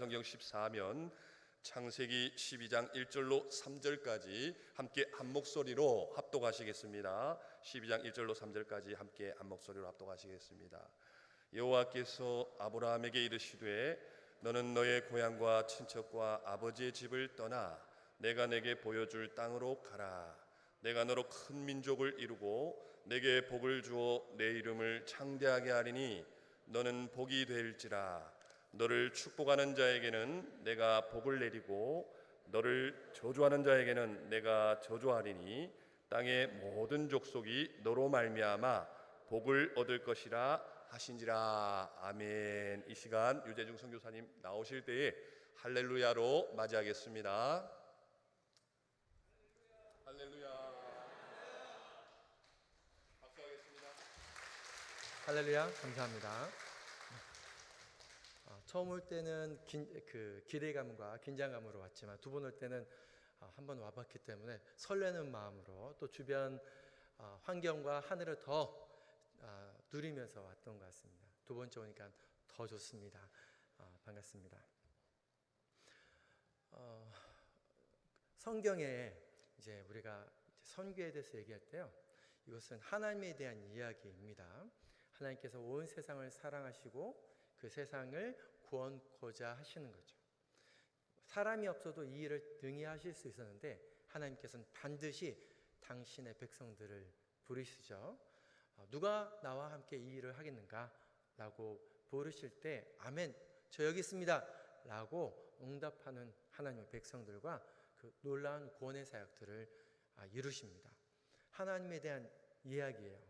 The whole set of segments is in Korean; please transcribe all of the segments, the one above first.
성경 14면 창세기 12장 1절로 3절까지 함께 한 목소리로 합독하시겠습니다. 12장 1절로 3절까지 함께 한 목소리로 합독하시겠습니다. 여호와께서 아브라함에게 이르시되 너는 너의 고향과 친척과 아버지의 집을 떠나 내가 내게 보여줄 땅으로 가라. 내가 너로 큰 민족을 이루고 내게 복을 주어 내 이름을 창대하게 하리니 너는 복이 될지라. 너를 축복하는 자에게는 내가 복을 내리고 너를 저주하는 자에게는 내가 저주하리니 땅의 모든 족속이 너로 말미암아 복을 얻을 것이라 하신지라. 아멘. 이 시간 유재중 선교사님 나오실 때에 할렐루야로 맞이하겠습니다. 할렐루야. 박수하겠습니다. 할렐루야. 감사합니다. 처음 올 때는 기대감과 긴장감으로 왔지만 두 번 올 때는 한 번 와봤기 때문에 설레는 마음으로 또 주변 환경과 하늘을 더 누리면서 왔던 것 같습니다. 두 번째 오니까 더 좋습니다. 반갑습니다. 성경에 이제 우리가 선교에 대해서 얘기할 때요, 이것은 하나님에 대한 이야기입니다. 하나님께서 온 세상을 사랑하시고 그 세상을 구원코자 하시는 거죠. 사람이 없어도 이 일을 능히 하실 수 있었는데 하나님께서는 반드시 당신의 백성들을 부르시죠. 누가 나와 함께 이 일을 하겠는가? 라고 부르실 때 아멘, 저 여기 있습니다 라고 응답하는 하나님의 백성들과 그 놀라운 구원의 사역들을 이루십니다. 하나님에 대한 이야기예요.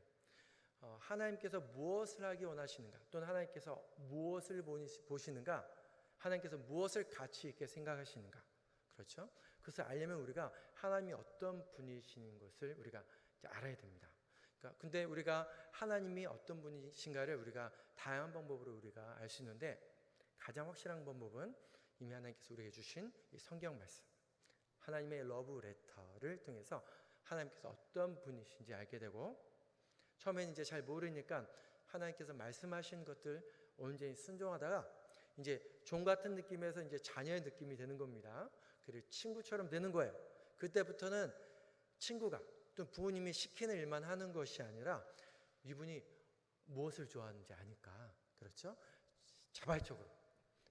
하나님께서 무엇을 하기 원하시는가, 또는 하나님께서 무엇을 보시는가, 하나님께서 무엇을 가치 있게 생각하시는가, 그렇죠? 그것을 알려면 우리가 하나님이 어떤 분이신 것을 우리가 알아야 됩니다. 근데 우리가 하나님이 어떤 분이신가를 우리가 다양한 방법으로 우리가 알 수 있는데 가장 확실한 방법은 이미 하나님께서 우리에게 주신 이 성경 말씀, 하나님의 러브 레터를 통해서 하나님께서 어떤 분이신지 알게 되고, 처음에는 이제 잘 모르니까 하나님께서 말씀하신 것들 온전히 순종하다가 이제 종 같은 느낌에서 이제 자녀의 느낌이 되는 겁니다. 그리고 친구처럼 되는 거예요. 그때부터는 친구가 또 부모님이 시키는 일만 하는 것이 아니라 이분이 무엇을 좋아하는지 아니까, 그렇죠? 자발적으로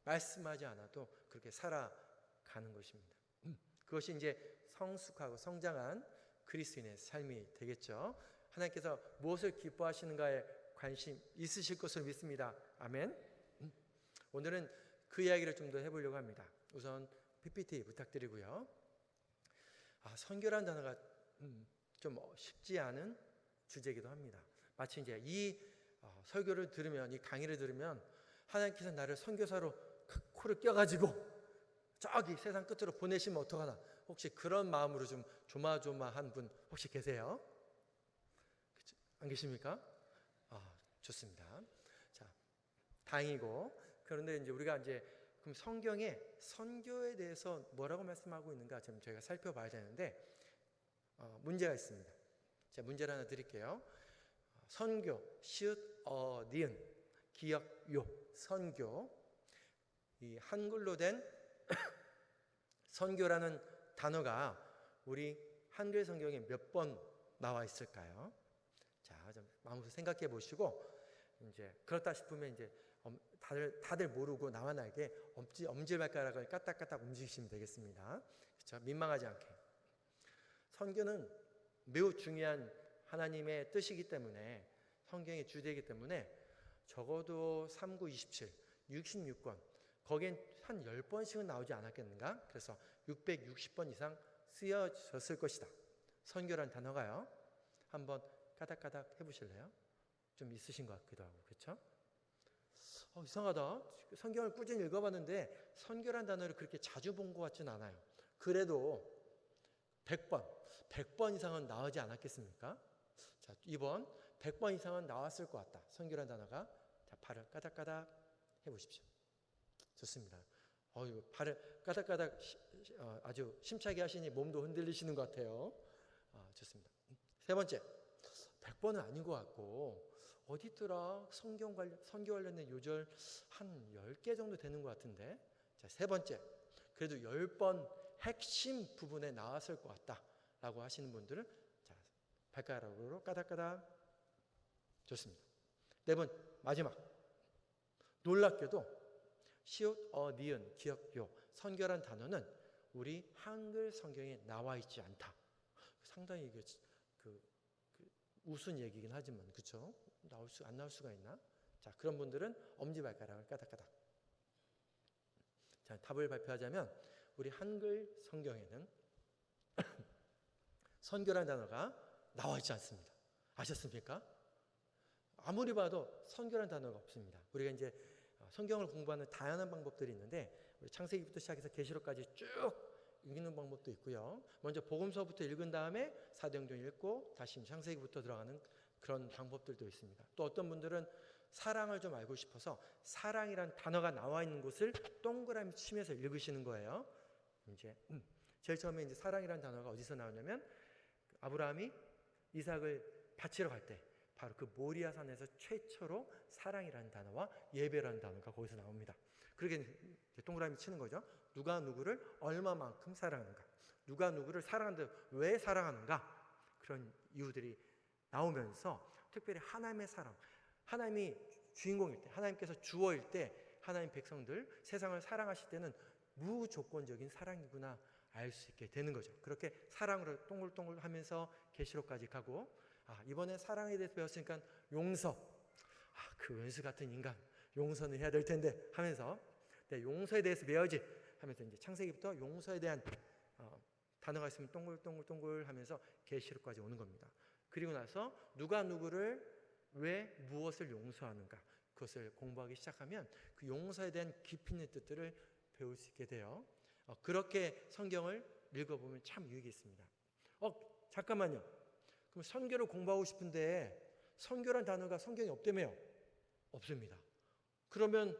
말씀하지 않아도 그렇게 살아가는 것입니다. 그것이 이제 성숙하고 성장한 그리스도인의 삶이 되겠죠. 하나님께서 무엇을 기뻐하시는가에 관심 있으실 것을 믿습니다. 아멘. 오늘은 그 이야기를 좀 더 해보려고 합니다. 우선 PPT 부탁드리고요. 선교라는 단어가 좀 쉽지 않은 주제이기도 합니다. 마치 이제 이 설교를 들으면, 이 강의를 들으면 하나님께서 나를 선교사로 코를 껴가지고 저기 세상 끝으로 보내시면 어떡하나, 혹시 그런 마음으로 좀 조마조마한 분 혹시 계세요? 안 계십니까? 좋습니다. 자, 다행이고, 그런데 이제 우리가 이제 그럼 성경에 선교에 대해서 뭐라고 말씀하고 있는가 좀 저희가 살펴봐야 되는데 문제가 있습니다. 제가 문제를 하나 드릴게요. 선교, 시읒, 니은, 기역, 요, 선교. 이 한글로 된 선교라는 단어가 우리 한글 성경에 몇 번 나와 있을까요? 자, 좀 마음으로 생각해 보시고, 이제 그렇다 싶으면 이제 다들 모르고 나와 나에게 엄지발가락을 까딱까딱 움직이시면 되겠습니다. 그렇죠? 민망하지 않게. 선교는 매우 중요한 하나님의 뜻이기 때문에, 성경의 주제이기 때문에 적어도 3, 9, 27, 66권, 거기엔 한 10번씩은 나오지 않았겠는가? 그래서 660번 이상 쓰여졌을 것이다. 선교라는 단어가요. 한번 까닥까닥 해보실래요? 좀 있으신 것 같기도 하고, 그렇죠? 이상하다. 성경을 꾸준히 읽어봤는데 선교라는 단어를 그렇게 자주 본 것 같지는 않아요. 그래도 100번 이상은 나오지 않았겠습니까? 자, 이번 100번 이상은 나왔을 것 같다. 선교라는 단어가. 자, 발을 까닥까닥 해보십시오. 좋습니다. 발을 까닥까닥 아주 심차게 하시니 몸도 흔들리시는 것 같아요. 좋습니다. 세 번째, 100번은 아닌 것 같고, 어디 있더라? 선교 관련된 요절 한 10개 정도 되는 것 같은데, 자, 세 번째, 그래도 10번 핵심 부분에 나왔을 것 같다라고 하시는 분들은 자, 발가락으로 까닥까닥. 좋습니다. 네 번, 마지막. 놀랍게도 시옷, 니은, 기역, 요, 선교란 단어는 우리 한글 성경에 나와 있지 않다. 상당히 이게 우스운 얘기긴 하지만 그렇죠? 안 나올 수가 있나? 자, 그런 분들은 엄지발가락을 까닥까닥. 자, 답을 발표하자면 우리 한글 성경에는 선교라는 단어가 나와 있지 않습니다. 아셨습니까? 아무리 봐도 선교라는 단어가 없습니다. 우리가 이제 성경을 공부하는 다양한 방법들이 있는데 우리 창세기부터 시작해서 계시록까지 쭉 읽는 방법도 있고요. 먼저 복음서부터 읽은 다음에 사도행전 읽고 다시 창세기부터 들어가는 그런 방법들도 있습니다. 또 어떤 분들은 사랑을 좀 알고 싶어서 사랑이란 단어가 나와 있는 곳을 동그라미 치면서 읽으시는 거예요. 이제 제일 처음에 이제 사랑이란 단어가 어디서 나오냐면 아브라함이 이삭을 바치러 갈 때 바로 그 모리아산에서 최초로 사랑이라는 단어와 예배라는 단어가 거기서 나옵니다. 그렇게 동그라미 치는 거죠. 누가 누구를 얼마만큼 사랑하는가, 누가 누구를 사랑하는데 왜 사랑하는가, 그런 이유들이 나오면서 특별히 하나님의 사랑, 하나님이 주인공일 때, 하나님께서 주어일 때 하나님 백성들 세상을 사랑하실 때는 무조건적인 사랑이구나 알 수 있게 되는 거죠. 그렇게 사랑으로 동글동글 하면서 계시록까지 가고, 이번에 사랑에 대해서 배웠으니까 용서, 그 원수 같은 인간 용서는 해야 될 텐데 하면서 용서에 대해서 배워야지 하면서 이제 창세기부터 용서에 대한 단어가 있으면 동글동글 하면서 계시록까지 오는 겁니다. 그리고 나서 누가 누구를 왜 무엇을 용서하는가, 그것을 공부하기 시작하면 그 용서에 대한 깊이 있는 뜻들을 배울 수 있게 돼요. 그렇게 성경을 읽어보면 참 유익이 있습니다. 잠깐만요. 그럼 선교를 공부하고 싶은데 선교란 단어가 성경에 없다며요? 없습니다. 그러면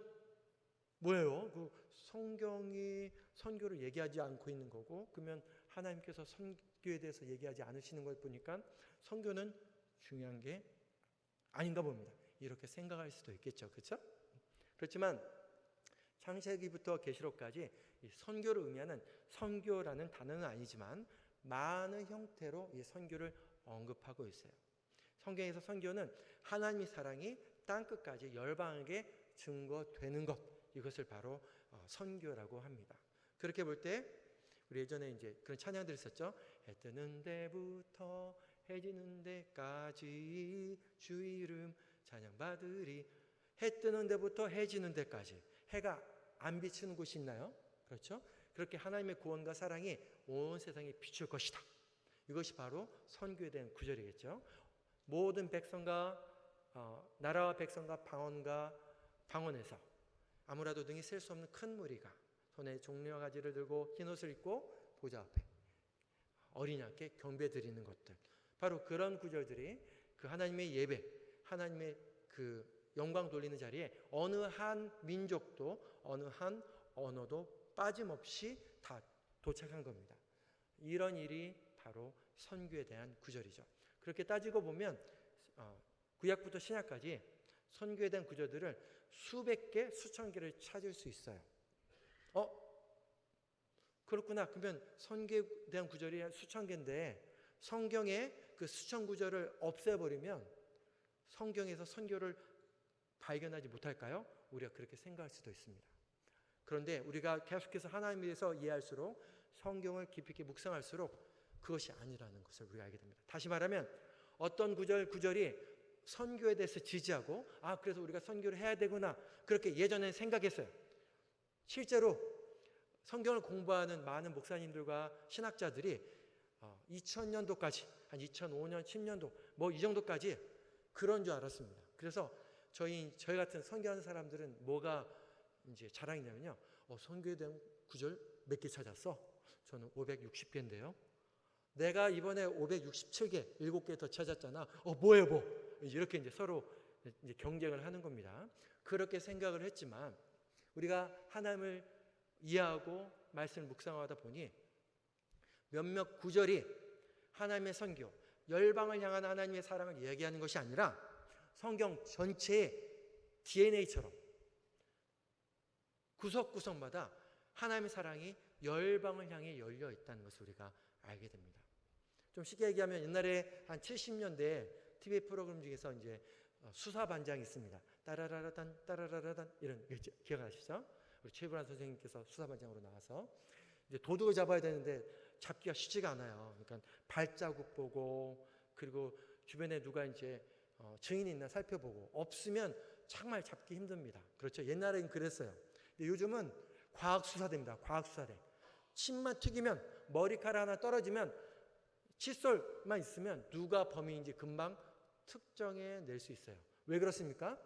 뭐예요? 그 성경이 선교를 얘기하지 않고 있는 거고, 그러면 하나님께서 선교에 대해서 얘기하지 않으시는 걸 보니까 선교는 중요한 게 아닌가 봅니다. 이렇게 생각할 수도 있겠죠. 그렇죠? 그렇지만 창세기부터 계시록까지 이 선교를 의미하는 선교라는 단어는 아니지만 많은 형태로 이 선교를 언급하고 있어요. 성경에서 선교는 하나님의 사랑이 땅끝까지 열방에게 증거되는 것, 이것을 바로 선교라고 합니다. 그렇게 볼 때 우리 예전에 이제 그런 찬양들 있었죠. 해 뜨는 데부터 해 지는 데까지 주 이름 찬양 받으리. 해 뜨는 데부터 해 지는 데까지, 해가 안 비치는 곳이 있나요? 그렇죠? 그렇게 하나님의 구원과 사랑이 온 세상에 비출 것이다. 이것이 바로 선교에 대한 구절이겠죠. 모든 백성과 나라와 백성과 방언에서 아무라도 능히 셀 수 없는 큰 무리가 손에 종려와 가지를 들고 흰 옷을 입고 보좌 앞에 어린 양께 경배 드리는 것들, 바로 그런 구절들이 그 하나님의 예배, 하나님의 그 영광 돌리는 자리에 어느 한 민족도 어느 한 언어도 빠짐없이 다 도착한 겁니다. 이런 일이 바로 선교에 대한 구절이죠. 그렇게 따지고 보면 구약부터 신약까지 선교에 대한 구절들을 수백 개, 수천 개를 찾을 수 있어요. 그렇구나. 그러면 선교에 대한 구절이 수천 개인데 성경의 그 수천 구절을 없애버리면 성경에서 선교를 발견하지 못할까요? 우리가 그렇게 생각할 수도 있습니다. 그런데 우리가 계속해서 하나님에 대해서 이해할수록, 성경을 깊이 있게 묵상할수록 그것이 아니라는 것을 우리가 알게 됩니다. 다시 말하면 어떤 구절이 선교에 대해서 지지하고 그래서 우리가 선교를 해야 되구나, 그렇게 예전에 생각했어요. 실제로 성경을 공부하는 많은 목사님들과 신학자들이 2000년도까지 한 2005년, 10년도 뭐 이 정도까지 그런 줄 알았습니다. 그래서 저희 같은 선교하는 사람들은 뭐가 이제 자랑이냐면요. 선교에 대한 구절 몇 개 찾았어? 저는 560개인데요. 내가 이번에 567개, 7개 더 찾았잖아. 뭐예요, 뭐? 이렇게 이제 서로 이제 경쟁을 하는 겁니다. 그렇게 생각을 했지만 우리가 하나님을 이해하고 말씀을 묵상하다 보니 몇몇 구절이 하나님의 선교, 열방을 향한 하나님의 사랑을 이야기하는 것이 아니라 성경 전체의 DNA처럼 구석구석마다 하나님의 사랑이 열방을 향해 열려 있다는 것을 우리가 알게 됩니다. 좀 쉽게 얘기하면 옛날에 한 70년대 TV 프로그램 중에서 이제 수사반장이 있습니다. 따라라라단 따라라라단 이런 기억나시죠? 우리 최불안 선생님께서 수사반장으로 나와서 이제 도둑을 잡아야 되는데 잡기가 쉽지가 않아요. 그러니까 발자국 보고 그리고 주변에 누가 이제 증인이 있나 살펴보고 없으면 정말 잡기 힘듭니다. 그렇죠? 옛날에는 그랬어요. 근데 요즘은 과학 수사대입니다. 과학 수사대. 침만 튀기면 머리카락 하나 떨어지면 칫솔만 있으면 누가 범인인지 금방 특정해 낼 수 있어요. 왜 그렇습니까?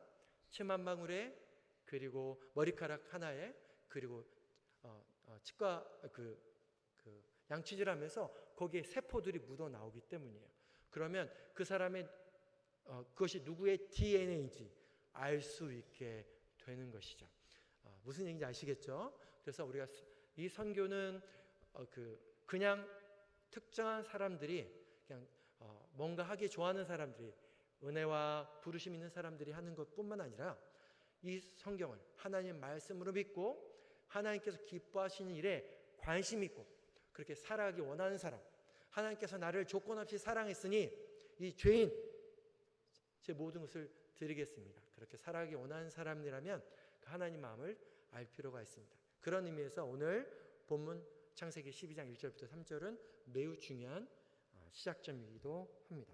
침 한 방울에 그리고 머리카락 하나에 그리고 치과 양치질하면서 거기에 세포들이 묻어 나오기 때문이에요. 그러면 그 사람의 그것이 누구의 DNA인지 알 수 있게 되는 것이죠. 무슨 얘기인지 아시겠죠? 그래서 우리가 이 선교는 그냥 특정한 사람들이 그냥 뭔가 하기 좋아하는 사람들이 은혜와 부르심 있는 사람들이 하는 것뿐만 아니라 이 성경을 하나님 말씀으로 믿고 하나님께서 기뻐하시는 일에 관심 있고 그렇게 살아가기 원하는 사람, 하나님께서 나를 조건 없이 사랑했으니 이 죄인 제 모든 것을 드리겠습니다. 그렇게 살아가기 원하는 사람이라면 그 하나님 마음을 알 필요가 있습니다. 그런 의미에서 오늘 본문 창세기 12장 1절부터 3절은 매우 중요한 시작점이기도 합니다.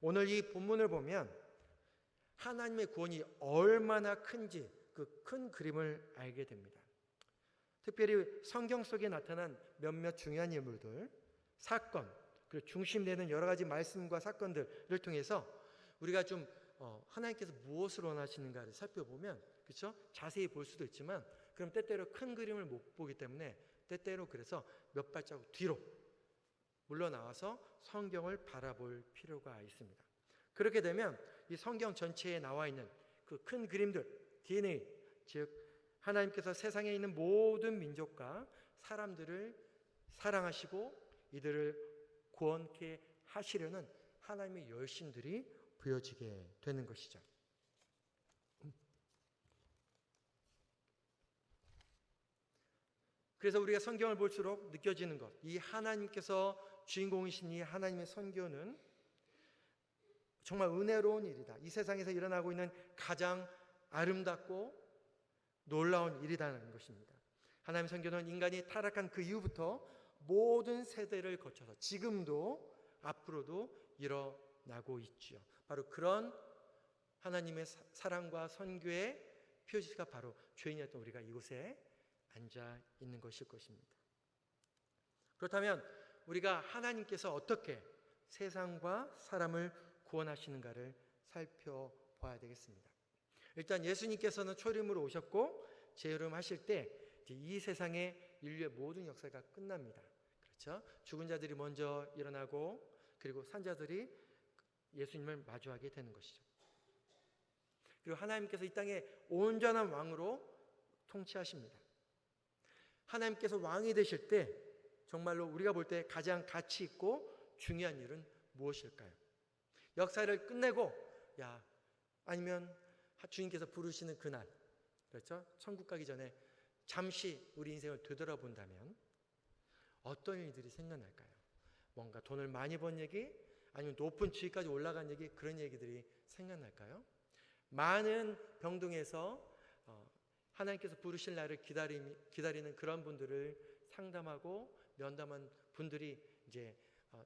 오늘 이 본문을 보면 하나님의 구원이 얼마나 큰지 그 큰 그림을 알게 됩니다. 특별히 성경 속에 나타난 몇몇 중요한 인물들, 사건, 그리고 중심되는 여러 가지 말씀과 사건들을 통해서 우리가 좀 하나님께서 무엇을 원하시는가를 살펴보면, 그렇죠? 자세히 볼 수도 있지만, 그럼 때때로 큰 그림을 못 보기 때문에 때때로 그래서 몇 발자국 뒤로 물러나와서 성경을 바라볼 필요가 있습니다. 그렇게 되면 이 성경 전체에 나와 있는 그 큰 그림들, DNA, 즉 하나님께서 세상에 있는 모든 민족과 사람들을 사랑하시고 이들을 구원케 하시려는 하나님의 열심들이 보여지게 되는 것이죠. 그래서 우리가 성경을 볼수록 느껴지는 것, 이 하나님께서 주인공이신 이 하나님의 선교는 정말 은혜로운 일이다. 이 세상에서 일어나고 있는 가장 아름답고 놀라운 일이라는 것입니다. 하나님의 선교는 인간이 타락한 그 이후부터 모든 세대를 거쳐서 지금도 앞으로도 일어나고 있죠. 바로 그런 하나님의 사랑과 선교의 표시가 바로 죄인이었던 우리가 이곳에 앉아 있는 것일 것입니다. 그렇다면 우리가 하나님께서 어떻게 세상과 사람을 구원하시는가를 살펴봐야 되겠습니다. 일단 예수님께서는 초림으로 오셨고 재림하실 때 이 세상의 인류의 모든 역사가 끝납니다. 그렇죠? 죽은 자들이 먼저 일어나고 그리고 산자들이 예수님을 마주하게 되는 것이죠. 그리고 하나님께서 이 땅에 온전한 왕으로 통치하십니다. 하나님께서 왕이 되실 때 정말로 우리가 볼 때 가장 가치 있고 중요한 일은 무엇일까요? 역사를 끝내고 아니면 주님께서 부르시는 그날, 그렇죠? 천국 가기 전에 잠시 우리 인생을 되돌아본다면 어떤 일들이 생각날까요? 뭔가 돈을 많이 번 얘기, 아니면 높은 지위까지 올라간 얘기, 그런 얘기들이 생각날까요? 많은 병동에서 하나님께서 부르실 날을 기다리는 그런 분들을 상담하고 면담한 분들이 이제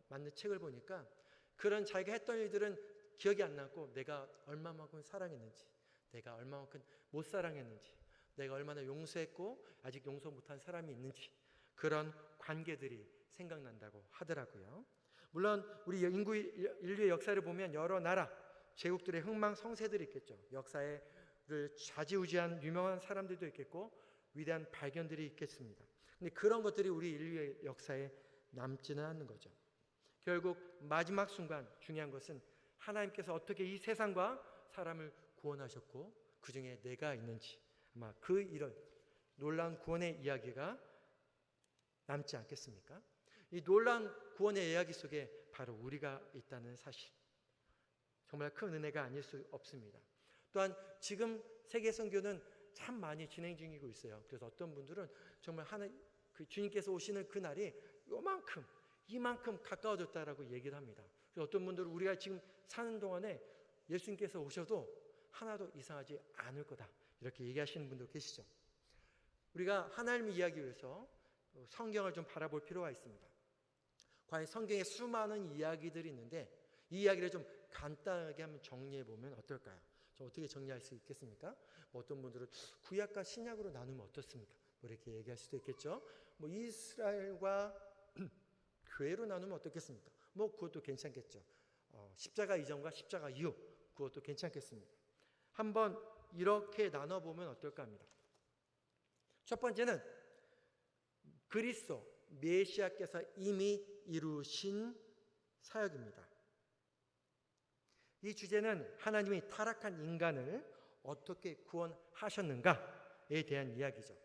맞는 책을 보니까 그런 자기가 했던 일들은 기억이 안 나고 내가 얼마만큼 사랑했는지, 내가 얼마만큼 못 사랑했는지, 내가 얼마나 용서했고 아직 용서 못한 사람이 있는지 그런 관계들이 생각난다고 하더라고요. 물론 우리 인류의 역사를 보면 여러 나라, 제국들의 흥망성쇠들이 있겠죠. 역사를 좌지우지한 유명한 사람들도 있겠고 위대한 발견들이 있겠습니다. 근데 그런 것들이 우리 인류의 역사에 남지는 않는 거죠. 결국 마지막 순간 중요한 것은 하나님께서 어떻게 이 세상과 사람을 구원하셨고 그 중에 내가 있는지, 아마 그 이런 놀라운 구원의 이야기가 남지 않겠습니까? 이 놀라운 구원의 이야기 속에 바로 우리가 있다는 사실, 정말 큰 은혜가 아닐 수 없습니다. 또한 지금 세계 선교는 참 많이 진행 중이고 있어요. 그래서 어떤 분들은 정말 그 주님께서 오시는 그 날이 요만큼, 이만큼 가까워졌다라고 얘기를 합니다. 그래서 어떤 분들은 우리가 지금 사는 동안에 예수님께서 오셔도 하나도 이상하지 않을 거다, 이렇게 얘기하시는 분도 계시죠. 우리가 하나님의 이야기 위해서 성경을 좀 바라볼 필요가 있습니다. 과연 성경에 수많은 이야기들이 있는데 이 이야기를 좀 간단하게 한번 정리해 보면 어떨까요? 좀 어떻게 정리할 수 있겠습니까? 뭐 어떤 분들은 구약과 신약으로 나누면 어떻습니까? 뭐 이렇게 얘기할 수도 있겠죠. 뭐 이스라엘과 교회로 나누면 어떻겠습니까? 뭐 그것도 괜찮겠죠. 십자가 이전과 십자가 이후, 그것도 괜찮겠습니다. 한번 이렇게 나눠보면 어떨까 합니다. 첫 번째는 그리스도 메시아께서 이미 이루신 사역입니다. 이 주제는 하나님이 타락한 인간을 어떻게 구원하셨는가에 대한 이야기죠.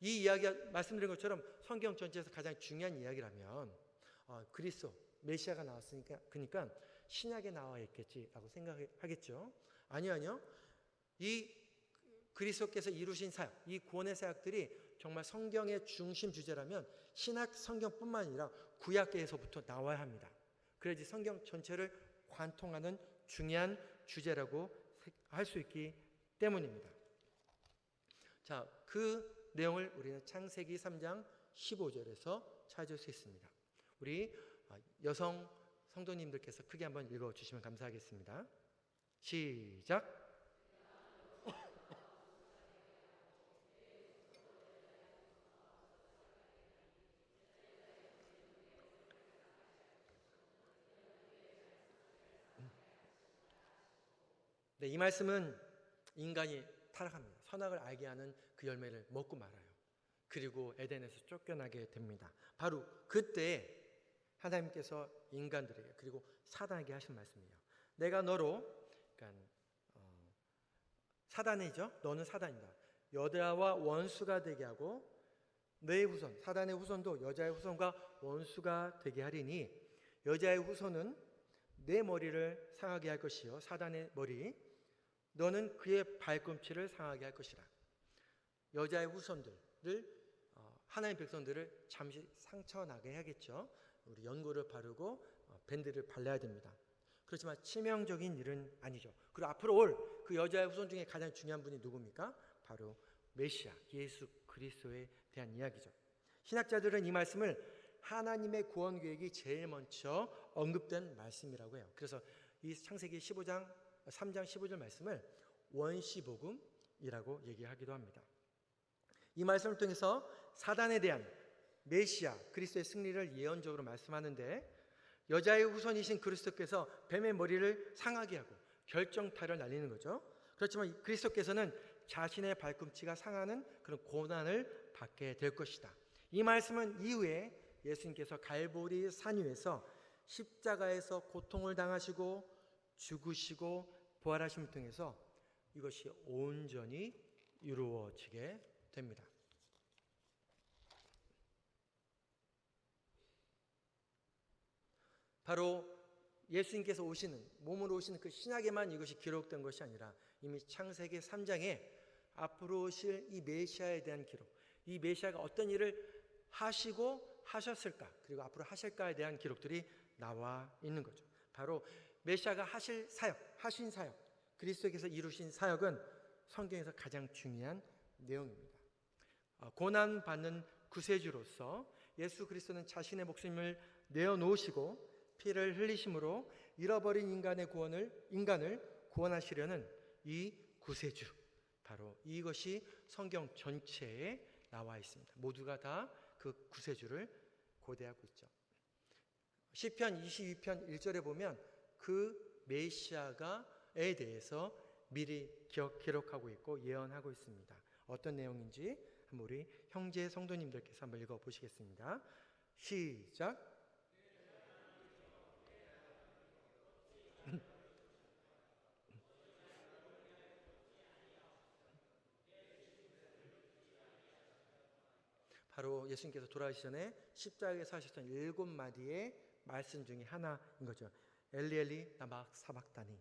이 이야기가 말씀드린 것처럼 성경 전체에서 가장 중요한 이야기라면 그리스도 메시아가 나왔으니까, 그러니까 신약에 나와 있겠지라고 생각하겠죠. 아니요. 이 그리스도께서 이루신 사역, 이 구원의 사역들이 정말 성경의 중심 주제라면 신약 성경뿐만 아니라 구약에서부터 나와야 합니다. 그래야지 성경 전체를 관통하는 중요한 주제라고 할 수 있기 때문입니다. 자, 그 내용을 우리는 창세기 3장 15절에서 찾을 수 있습니다. 우리 여성 성도님들께서 크게 한번 읽어주시면 감사하겠습니다. 시작. 네, 이 말씀은 인간이 타락합니다. 선악을 알게 하는 그 열매를 먹고 말아요. 그리고 에덴에서 쫓겨나게 됩니다. 바로 그때 하나님께서 인간들에게, 그리고 사단에게 하신 말씀이에요. 내가 너로, 그러니까 사단이죠. 너는 사단이다. 여자와 원수가 되게 하고 내 후손, 사단의 후손도 여자의 후손과 원수가 되게 하리니 여자의 후손은 내 머리를 상하게 할 것이요 사단의 머리, 너는 그의 발꿈치를 상하게 할 것이라. 여자의 후손들을, 하나님의 백성들을 잠시 상처나게 해야겠죠. 우리 연고를 바르고 밴드를 발라야 됩니다. 그렇지만 치명적인 일은 아니죠. 그리고 앞으로 올 그 여자의 후손 중에 가장 중요한 분이 누굽니까? 바로 메시아 예수 그리스도에 대한 이야기죠. 신학자들은 이 말씀을 하나님의 구원 계획이 제일 먼저 언급된 말씀이라고 해요. 그래서 이 창세기 3장 15절 말씀을 원시복음이라고 얘기하기도 합니다. 이 말씀을 통해서 사단에 대한 메시아 그리스도의 승리를 예언적으로 말씀하는데, 여자의 후손이신 그리스도께서 뱀의 머리를 상하게 하고 결정타를 날리는 거죠. 그렇지만 그리스도께서는 자신의 발꿈치가 상하는 그런 고난을 받게 될 것이다. 이 말씀은 이후에 예수님께서 갈보리 산 위에서 십자가에서 고통을 당하시고 죽으시고 부활하심을 통해서 이것이 온전히 이루어지게 됩니다. 바로 예수님께서 오시는, 몸으로 오시는 그 신약에만 이것이 기록된 것이 아니라 이미 창세기 3장에 앞으로 오실 이 메시아에 대한 기록, 이 메시아가 어떤 일을 하시고 하셨을까, 그리고 앞으로 하실까에 대한 기록들이 나와 있는 거죠. 바로 메시아가 하신 사역, 그리스도께서 이루신 사역은 성경에서 가장 중요한 내용입니다. 고난받는 구세주로서 예수 그리스도는 자신의 목숨을 내어놓으시고 피를 흘리심으로 잃어버린 인간을 구원하시려는 이 구세주, 바로 이것이 성경 전체에 나와 있습니다. 모두가 다 그 구세주를 고대하고 있죠. 시편 22편 1절에 보면 그 메시아에 대해서 미리 기록하고 있고 예언하고 있습니다. 어떤 내용인지 한번 우리 형제 성도님들께서 한번 읽어보시겠습니다. 시작. 바로 예수님께서 돌아가시기 전에 십자가에서 하셨던 7마디의 말씀 중에 하나인 거죠. 엘리 엘리 라마 사박다니,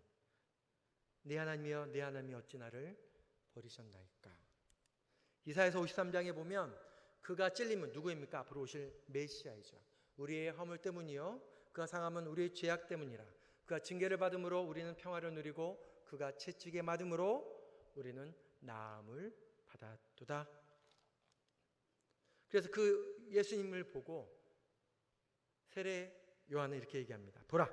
내 하나님이여 내 하나님이 어찌 나를 버리셨나이까? 이사야서 53장에 보면 그가 찔림은 누구입니까? 앞으로 오실 메시아이죠. 우리의 허물 때문이요, 그가 상함은 우리의 죄악 때문이라. 그가 징계를 받음으로 우리는 평화를 누리고 그가 채찍에 맞음으로 우리는 나음을 받았도다. 그래서 그 예수님을 보고 세례 요한은 이렇게 얘기합니다. 보라,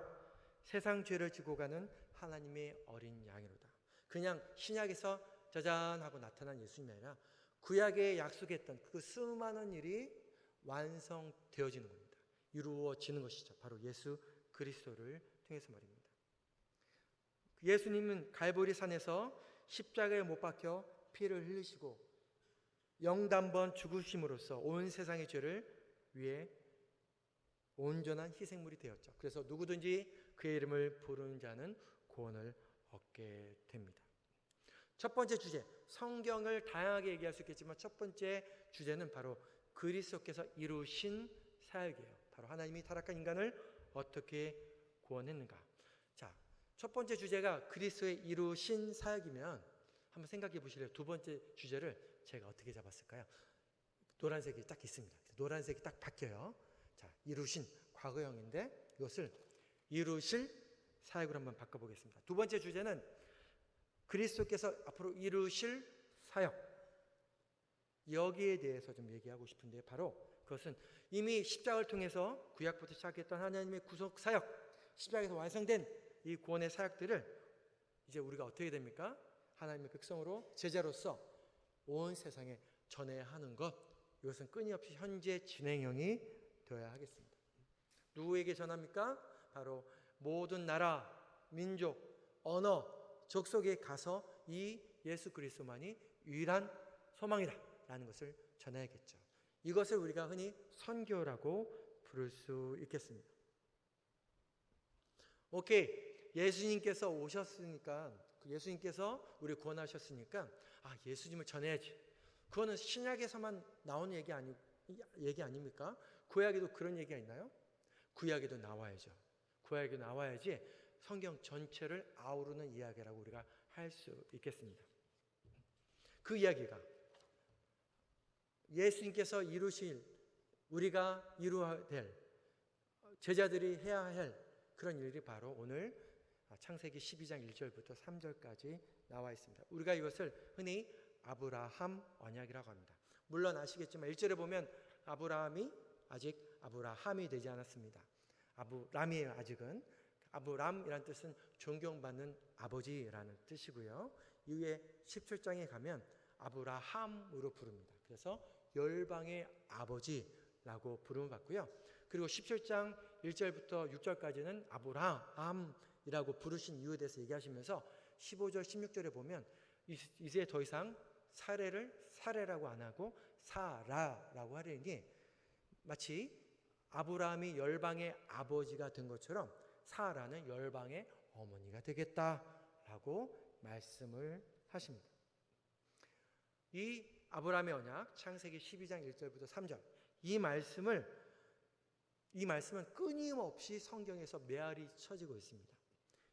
세상 죄를 지고 가는 하나님의 어린 양이로다. 그냥 신약에서 짜잔하고 나타난 예수님이 아니라 구약에 약속했던 그 수많은 일이 완성되어지는 겁니다. 이루어지는 것이죠. 바로 예수 그리스도를 통해서 말입니다. 예수님은 갈보리 산에서 십자가에 못 박혀 피를 흘리시고 영단번 죽으심으로써 온 세상의 죄를 위해 온전한 희생물이 되었죠. 그래서 누구든지 그의 이름을 부르는 자는 구원을 얻게 됩니다. 첫 번째 주제, 성경을 다양하게 얘기할 수 있겠지만 첫 번째 주제는 바로 그리스도께서 이루신 사역이에요. 바로 하나님이 타락한 인간을 어떻게 구원했는가. 자, 첫 번째 주제가 그리스도의 이루신 사역이면 한번 생각해 보실래요? 두 번째 주제를 제가 어떻게 잡았을까요? 노란색이 딱 있습니다. 노란색이 딱 바뀌어요. 자, 이루신 과거형인데 이것을 이루실 사역으로 한번 바꿔보겠습니다. 두 번째 주제는 그리스도께서 앞으로 이루실 사역, 여기에 대해서 좀 얘기하고 싶은데 바로 그것은 이미 십자가를 통해서 구약부터 시작했던 하나님의 구속 사역, 십자가에서 완성된 이 구원의 사역들을 이제 우리가 어떻게 됩니까? 하나님의 백성으로 제자로서 온 세상에 전해야 하는 것, 이것은 끊임없이 현재 진행형이 되어야 하겠습니다. 누구에게 전합니까? 바로 모든 나라, 민족, 언어, 족속에 가서 이 예수 그리스도만이 유일한 소망이다 라는 것을 전해야겠죠. 이것을 우리가 흔히 선교라고 부를 수 있겠습니다. 오케이, 예수님께서 오셨으니까, 예수님께서 우리 구원하셨으니까 예수님을 전해야지. 그거는 신약에서만 나오는 얘기 아닙니까? 구약에도 그런 얘기가 있나요? 구약에도 나와야죠. 구약에도 나와야지 성경 전체를 아우르는 이야기라고 우리가 할 수 있겠습니다. 그 이야기가 예수님께서 이루실, 우리가 이루어야 될, 제자들이 해야 할 그런 일이 바로 오늘 창세기 12장 1절부터 3절까지 나와 있습니다. 우리가 이것을 흔히 아브라함 언약이라고 합니다. 물론 아시겠지만 1절에 보면 아브라함이 아직 아브라함이 되지 않았습니다. 아브람이에요. 아직은. 아브람이라는 뜻은 존경받는 아버지라는 뜻이고요. 이후에 17장에 가면 아브라함으로 부릅니다. 그래서 열방의 아버지라고 부름을 받고요. 그리고 17장 1절부터 6절까지는 아브라함이라고 부르신 이유에 대해서 얘기하시면서 15절 16절에 보면 이제 더 이상 사례를 사례라고 안 하고 사라라고 하려니 마치 아브라함이 열방의 아버지가 된 것처럼 사라는 열방의 어머니가 되겠다라고 말씀을 하십니다. 이 아브라함의 언약 창세기 12장 1절부터 3절 이 말씀은 끊임없이 성경에서 메아리 쳐지고 있습니다.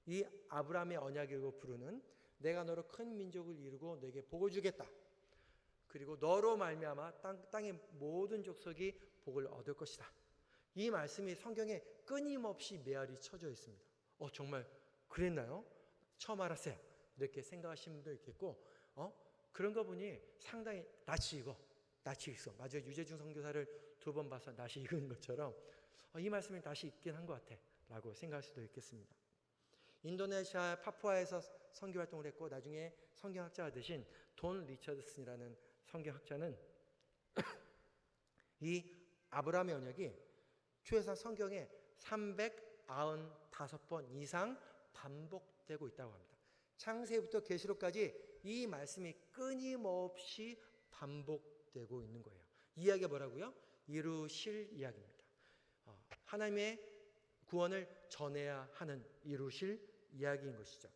이 아브라함의 언약이라고 부르는 내가 너로 큰 민족을 이루고 너에게 복을 주겠다. 그리고 너로 말미암아 땅의 모든 족속이 복을 얻을 것이다. 이 말씀이 성경에 끊임없이 메아리 쳐져 있습니다. 정말 그랬나요? 처음 알았어요. 이렇게 생각하시는 분도 있겠고 그런 거 보니 상당히 낯이 익어. 맞아요. 유재중 선교사를 2번 봐서 낯이 익은 것처럼 이 말씀이 낯이 익긴 한 것 같아 라고 생각할 수도 있겠습니다. 인도네시아 파푸아에서 선교활동을 했고 나중에 성경학자가 되신 돈 리처드슨이라는 성경학자는 이 아브라함의 언약이 최소한 성경에 395번 이상 반복되고 있다고 합니다. 창세기부터 계시록까지 이 말씀이 끊임없이 반복되고 있는 거예요. 이야기가 뭐라고요? 이루실 이야기입니다. 하나님의 구원을 전해야 하는 이루실 이야기인 것이죠.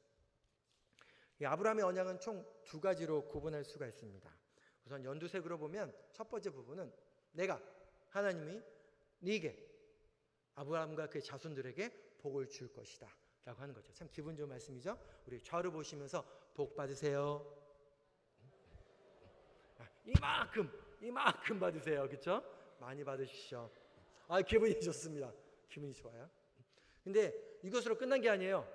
이 아브라함의 언약은 총 2가지로 구분할 수가 있습니다. 우선 연두색으로 보면 첫 번째 부분은 내가 하나님이 네게 아브라함과 그의 자손들에게 복을 줄 것이다 라고 하는 거죠. 참 기분 좋은 말씀이죠. 우리 좌우를 보시면서 복 받으세요. 이만큼 받으세요. 그렇죠? 많이 받으십시오. 기분이 좋습니다. 기분이 좋아요. 근데 이것으로 끝난 게 아니에요.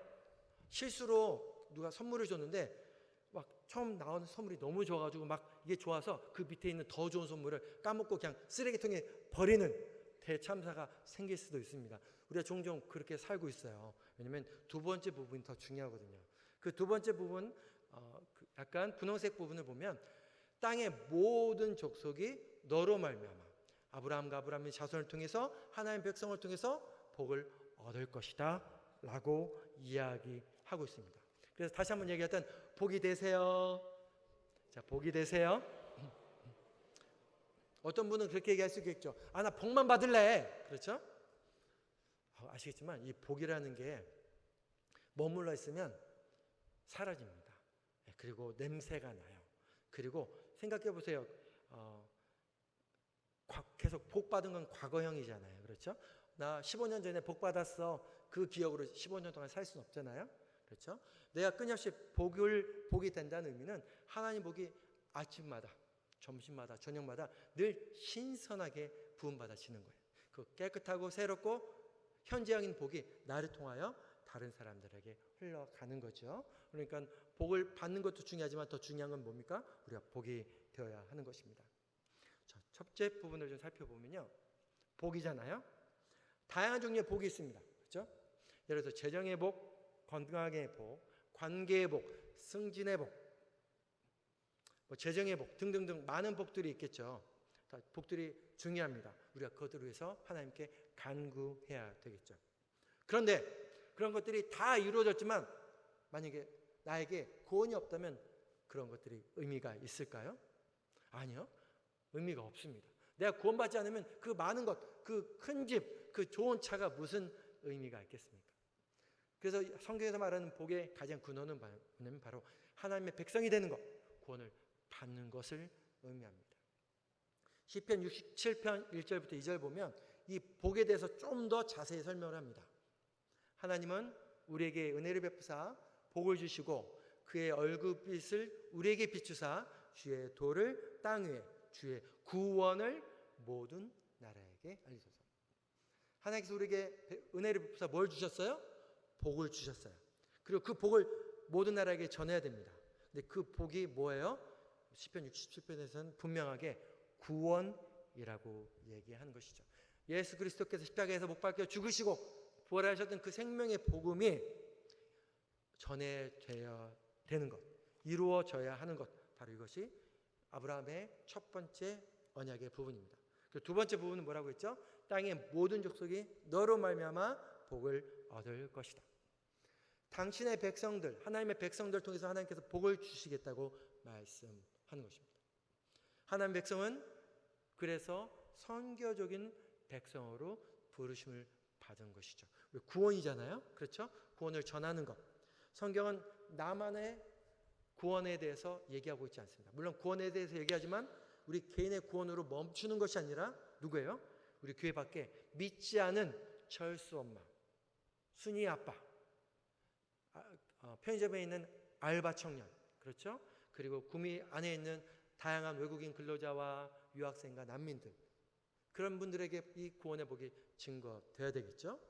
실수로 누가 선물을 줬는데 막 처음 나오는 선물이 너무 좋아가지고 막 이게 좋아서 그 밑에 있는 더 좋은 선물을 까먹고 그냥 쓰레기통에 버리는 대참사가 생길 수도 있습니다. 우리가 종종 그렇게 살고 있어요. 왜냐하면 두 번째 부분이 더 중요하거든요. 그 두 번째 부분, 약간 분홍색 부분을 보면 땅의 모든 족속이 너로 말미암아 아브라함과 아브라함의 자손을 통해서 하나님의 백성을 통해서 복을 얻을 것이다 라고 이야기하고 있습니다. 그래서 다시 한번 얘기했던 복이 되세요. 자, 복이 되세요. 어떤 분은 그렇게 얘기할 수 있겠죠. 나 복만 받을래. 그렇죠? 아시겠지만 이 복이라는 게 머물러 있으면 사라집니다. 그리고 냄새가 나요. 그리고 생각해 보세요. 계속 복 받은 건 과거형이잖아요. 그렇죠? 나 15년 전에 복 받았어. 그 기억으로 15년 동안 살 수는 없잖아요. 그렇죠? 내가 끊임없이 복이 된다는 의미는 하나님 복이 아침마다, 점심마다, 저녁마다 늘 신선하게 부음받아지는 거예요. 그 깨끗하고 새롭고 현재형인 복이 나를 통하여 다른 사람들에게 흘러가는 거죠. 그러니까 복을 받는 것도 중요하지만 더 중요한 건 뭡니까? 우리가 복이 되어야 하는 것입니다. 자, 첫째 부분을 좀 살펴보면요. 복이잖아요. 다양한 종류의 복이 있습니다. 그렇죠? 예를 들어서 재정의 복, 건강의 복, 관계의 복, 승진의 복, 재정의 복 등등등 많은 복들이 있겠죠. 복들이 중요합니다. 우리가 그것들을 위해서 하나님께 간구해야 되겠죠. 그런데 그런 것들이 다 이루어졌지만 만약에 나에게 구원이 없다면 그런 것들이 의미가 있을까요? 아니요. 의미가 없습니다. 내가 구원받지 않으면 그 많은 것, 그 큰 집, 그 좋은 차가 무슨 의미가 있겠습니까? 그래서 성경에서 말하는 복의 가장 근원은 뭐냐면 바로 하나님의 백성이 되는 것, 구원을 받는 것을 의미합니다. 시편 67편 1절부터 2절 보면 이 복에 대해서 좀 더 자세히 설명을 합니다. 하나님은 우리에게 은혜를 베푸사 복을 주시고 그의 얼굴빛을 우리에게 비추사 주의 도를 땅 위에 주의 구원을 모든 나라에게 알리소서. 하나님께서 우리에게 은혜를 베푸사 뭘 주셨어요? 복을 주셨어요. 그리고 그 복을 모든 나라에게 전해야 됩니다. 근데 그 복이 뭐예요? 시편 67편에서는 분명하게 구원이라고 얘기하는 것이죠. 예수 그리스도께서 십자가에서 못 박혀 죽으시고 부활하셨던 그 생명의 복음이 전해져야 되는 것, 이루어져야 하는 것, 바로 이것이 아브라함의 첫 번째 언약의 부분입니다. 그 두 번째 부분은 뭐라고 했죠? 땅의 모든 족속이 너로 말미암아 복을 얻을 것이다. 당신의 백성들, 하나님의 백성들 통해서 하나님께서 복을 주시겠다고 말씀하는 것입니다. 하나님의 백성은 그래서 선교적인 백성으로 부르심을 받은 것이죠. 구원이잖아요. 그렇죠? 구원을 전하는 것. 성경은 나만의 구원에 대해서 얘기하고 있지 않습니다. 물론 구원에 대해서 얘기하지만 우리 개인의 구원으로 멈추는 것이 아니라 누구예요? 우리 교회 밖에 믿지 않은 철수 엄마, 순이 아빠, 편의점에 있는 알바 청년, 그렇죠? 그리고 구미 안에 있는 다양한 외국인 근로자와 유학생과 난민들, 그런 분들에게 이 구원의 복이 증거되어야 되겠죠.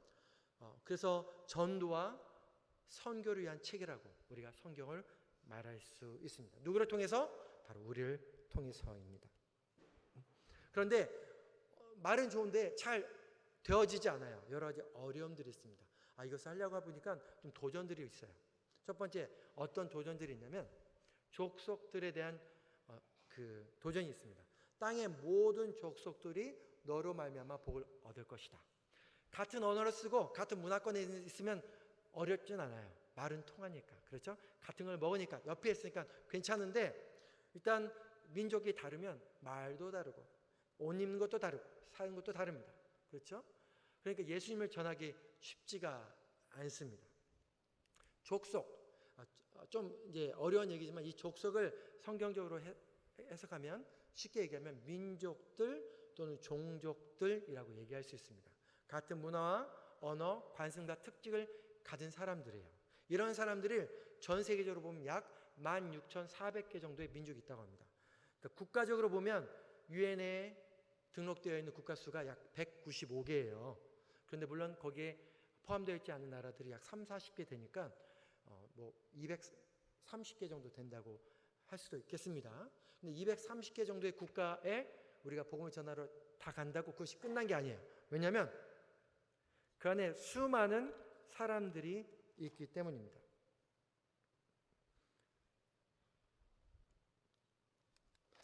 그래서 전도와 선교를 위한 책이라고 우리가 성경을 말할 수 있습니다. 누구를 통해서? 바로 우리를 통해서입니다. 그런데 말은 좋은데 잘 되어지지 않아요. 여러 가지 어려움들이 있습니다. 이것을 하려고 보니까 좀 도전들이 있어요. 첫 번째, 어떤 도전들이 있냐면 족속들에 대한 그 도전이 있습니다. 땅의 모든 족속들이 너로 말미암아 복을 얻을 것이다. 같은 언어를 쓰고 같은 문화권에 있으면 어렵진 않아요. 말은 통하니까. 그렇죠? 같은 걸 먹으니까 옆에 있으니까 괜찮은데 일단 민족이 다르면 말도 다르고 옷 입는 것도 다르고 사는 것도 다릅니다. 그렇죠? 그러니까 예수님을 전하기 쉽지가 않습니다. 족속, 좀 이제 어려운 얘기지만 이 족속을 성경적으로 해석하면 쉽게 얘기하면 민족들 또는 종족들이라고 얘기할 수 있습니다. 같은 문화와 언어, 관습과 특징을 가진 사람들이에요. 이런 사람들을 전 세계적으로 보면 약 16,400개 정도의 민족이 있다고 합니다. 그러니까 국가적으로 보면 유엔에 등록되어 있는 국가 수가 약 195개예요. 그런데 물론 거기에 포함되어 있지 않은 나라들이 약 3, 40개 되니까 뭐 230개 정도 된다고 할 수도 있겠습니다. 근데 230개 정도의 국가에 우리가 복음을 전하러 다 간다고 그것이 끝난 게 아니에요. 왜냐하면 그 안에 수많은 사람들이 있기 때문입니다.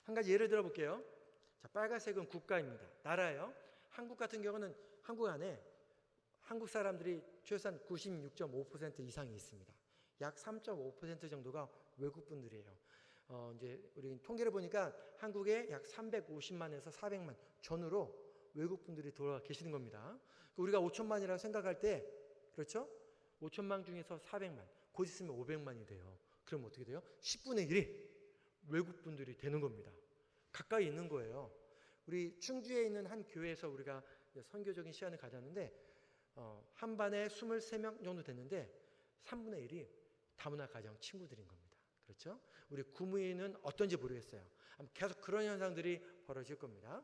한 가지 예를 들어 볼게요. 자, 빨간색은 국가입니다. 나라예요. 한국 같은 경우는 한국 안에 한국 사람들이 최소한 96.5% 이상이 있습니다. 약 3.5% 정도가 외국 분들이에요. 이제 우리 통계를 보니까 한국에 약 350만에서 400만 전후로 외국 분들이 돌아와 계시는 겁니다. 우리가 5천만이라고 생각할 때, 그렇죠? 5천만 중에서 400만, 곧 있으면 500만이 돼요. 그럼 어떻게 돼요? 10분의 1이 외국 분들이 되는 겁니다. 가까이 있는 거예요. 우리 충주에 있는 한 교회에서 우리가 선교적인 시간을 가졌는데 한 반에 23명 정도 됐는데 3분의 1이 다문화 가정 친구들인 겁니다. 그렇죠? 우리 구무에는 어떤지 모르겠어요. 계속 그런 현상들이 벌어질 겁니다.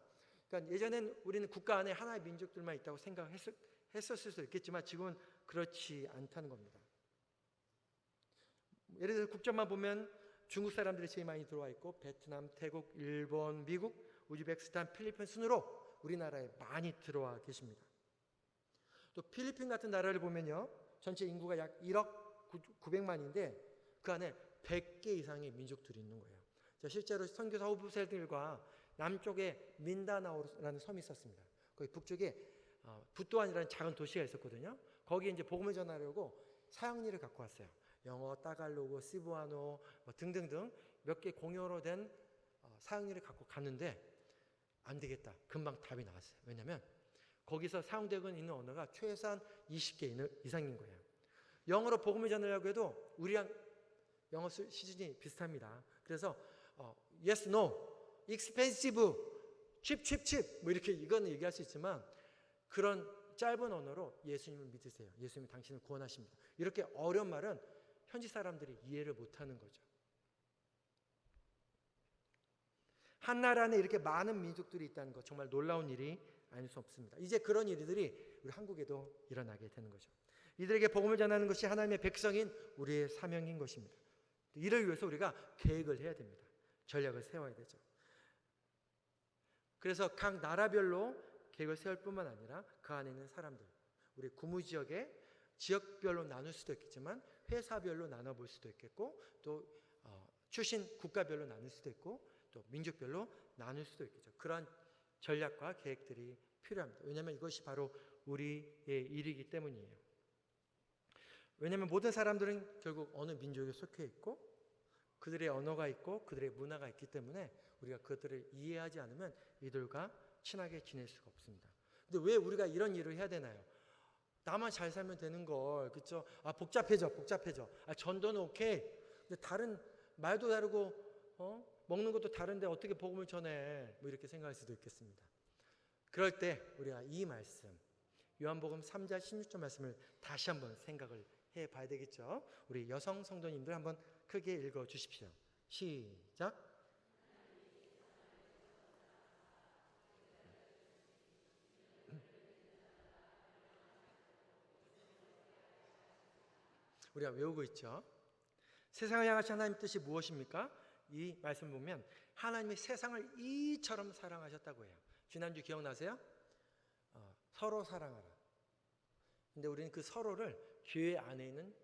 그러니까 예전엔 우리는 국가 안에 하나의 민족들만 있다고 생각했었을 수도 있겠지만 지금은 그렇지 않다는 겁니다. 예를 들어 국적만 보면 중국 사람들이 제일 많이 들어와 있고 베트남, 태국, 일본, 미국, 우즈베키스탄, 필리핀 순으로 우리나라에 많이 들어와 계십니다. 또 필리핀 같은 나라를 보면요. 전체 인구가 약 1억 900만인데 그 안에 100개 이상의 민족들이 있는 거예요. 실제로 선교사 후보생들과 남쪽에 민다나오라는 섬이 있었습니다. 거기 북쪽에 부뚜안이라는 작은 도시가 있었거든요. 거기에 이제 복음을 전하려고 사형리를 갖고 왔어요. 영어, 따갈로그, 시부아노 등등등 몇 개 공용어로 된 사형리를 갖고 갔는데 안 되겠다. 금방 답이 나왔어요. 왜냐하면 거기서 사용되고 있는 언어가 최소한 20개 이상인 거예요. 영어로 복음을 전하려고 해도 우리랑 영어 수준이 비슷합니다. 그래서 yes, no, expensive, cheap 뭐 이렇게 이거는 얘기할 수 있지만 그런 짧은 언어로 예수님을 믿으세요. 예수님이 당신을 구원하십니다. 이렇게 어려운 말은 현지 사람들이 이해를 못하는 거죠. 한 나라 안에 이렇게 많은 민족들이 있다는 것 정말 놀라운 일이 아닐 수 없습니다. 이제 그런 일들이 우리 한국에도 일어나게 되는 거죠. 이들에게 복음을 전하는 것이 하나님의 백성인 우리의 사명인 것입니다. 이를 위해서 우리가 계획을 해야 됩니다. 전략을 세워야 되죠. 그래서 각 나라별로 계획을 세울 뿐만 아니라 그 안에 있는 사람들, 우리 구무지역에 지역별로 나눌 수도 있겠지만 회사별로 나눠볼 수도 있겠고 또 출신 국가별로 나눌 수도 있고 또 민족별로 나눌 수도 있겠죠. 그러한 전략과 계획들이 필요합니다. 왜냐하면 이것이 바로 우리의 일이기 때문이에요. 왜냐하면 모든 사람들은 결국 어느 민족에 속해 있고 그들의 언어가 있고 그들의 문화가 있기 때문에 우리가 그들을 이해하지 않으면 이들과 친하게 지낼 수가 없습니다. 근데 왜 우리가 이런 일을 해야 되나요? 나만 잘 살면 되는 걸, 그렇죠? 복잡해져. 전도는 오케이. 근데 다른 말도 다르고 먹는 것도 다른데 어떻게 복음을 전해? 뭐 이렇게 생각할 수도 있겠습니다. 그럴 때 우리가 이 말씀, 요한복음 3장 16절 말씀을 다시 한번 생각을 해봐야 되겠죠. 우리 여성 성도님들 한번 크게 읽어주십시오. 시작. 우리가 외우고 있죠. 세상을 향하신 하나님의 뜻이 무엇입니까? 이 말씀 보면 하나님이 세상을 이처럼 사랑하셨다고 해요. 지난주 기억나세요? 서로 사랑하라. 근데 우리는 그 서로를 교회 안에 있는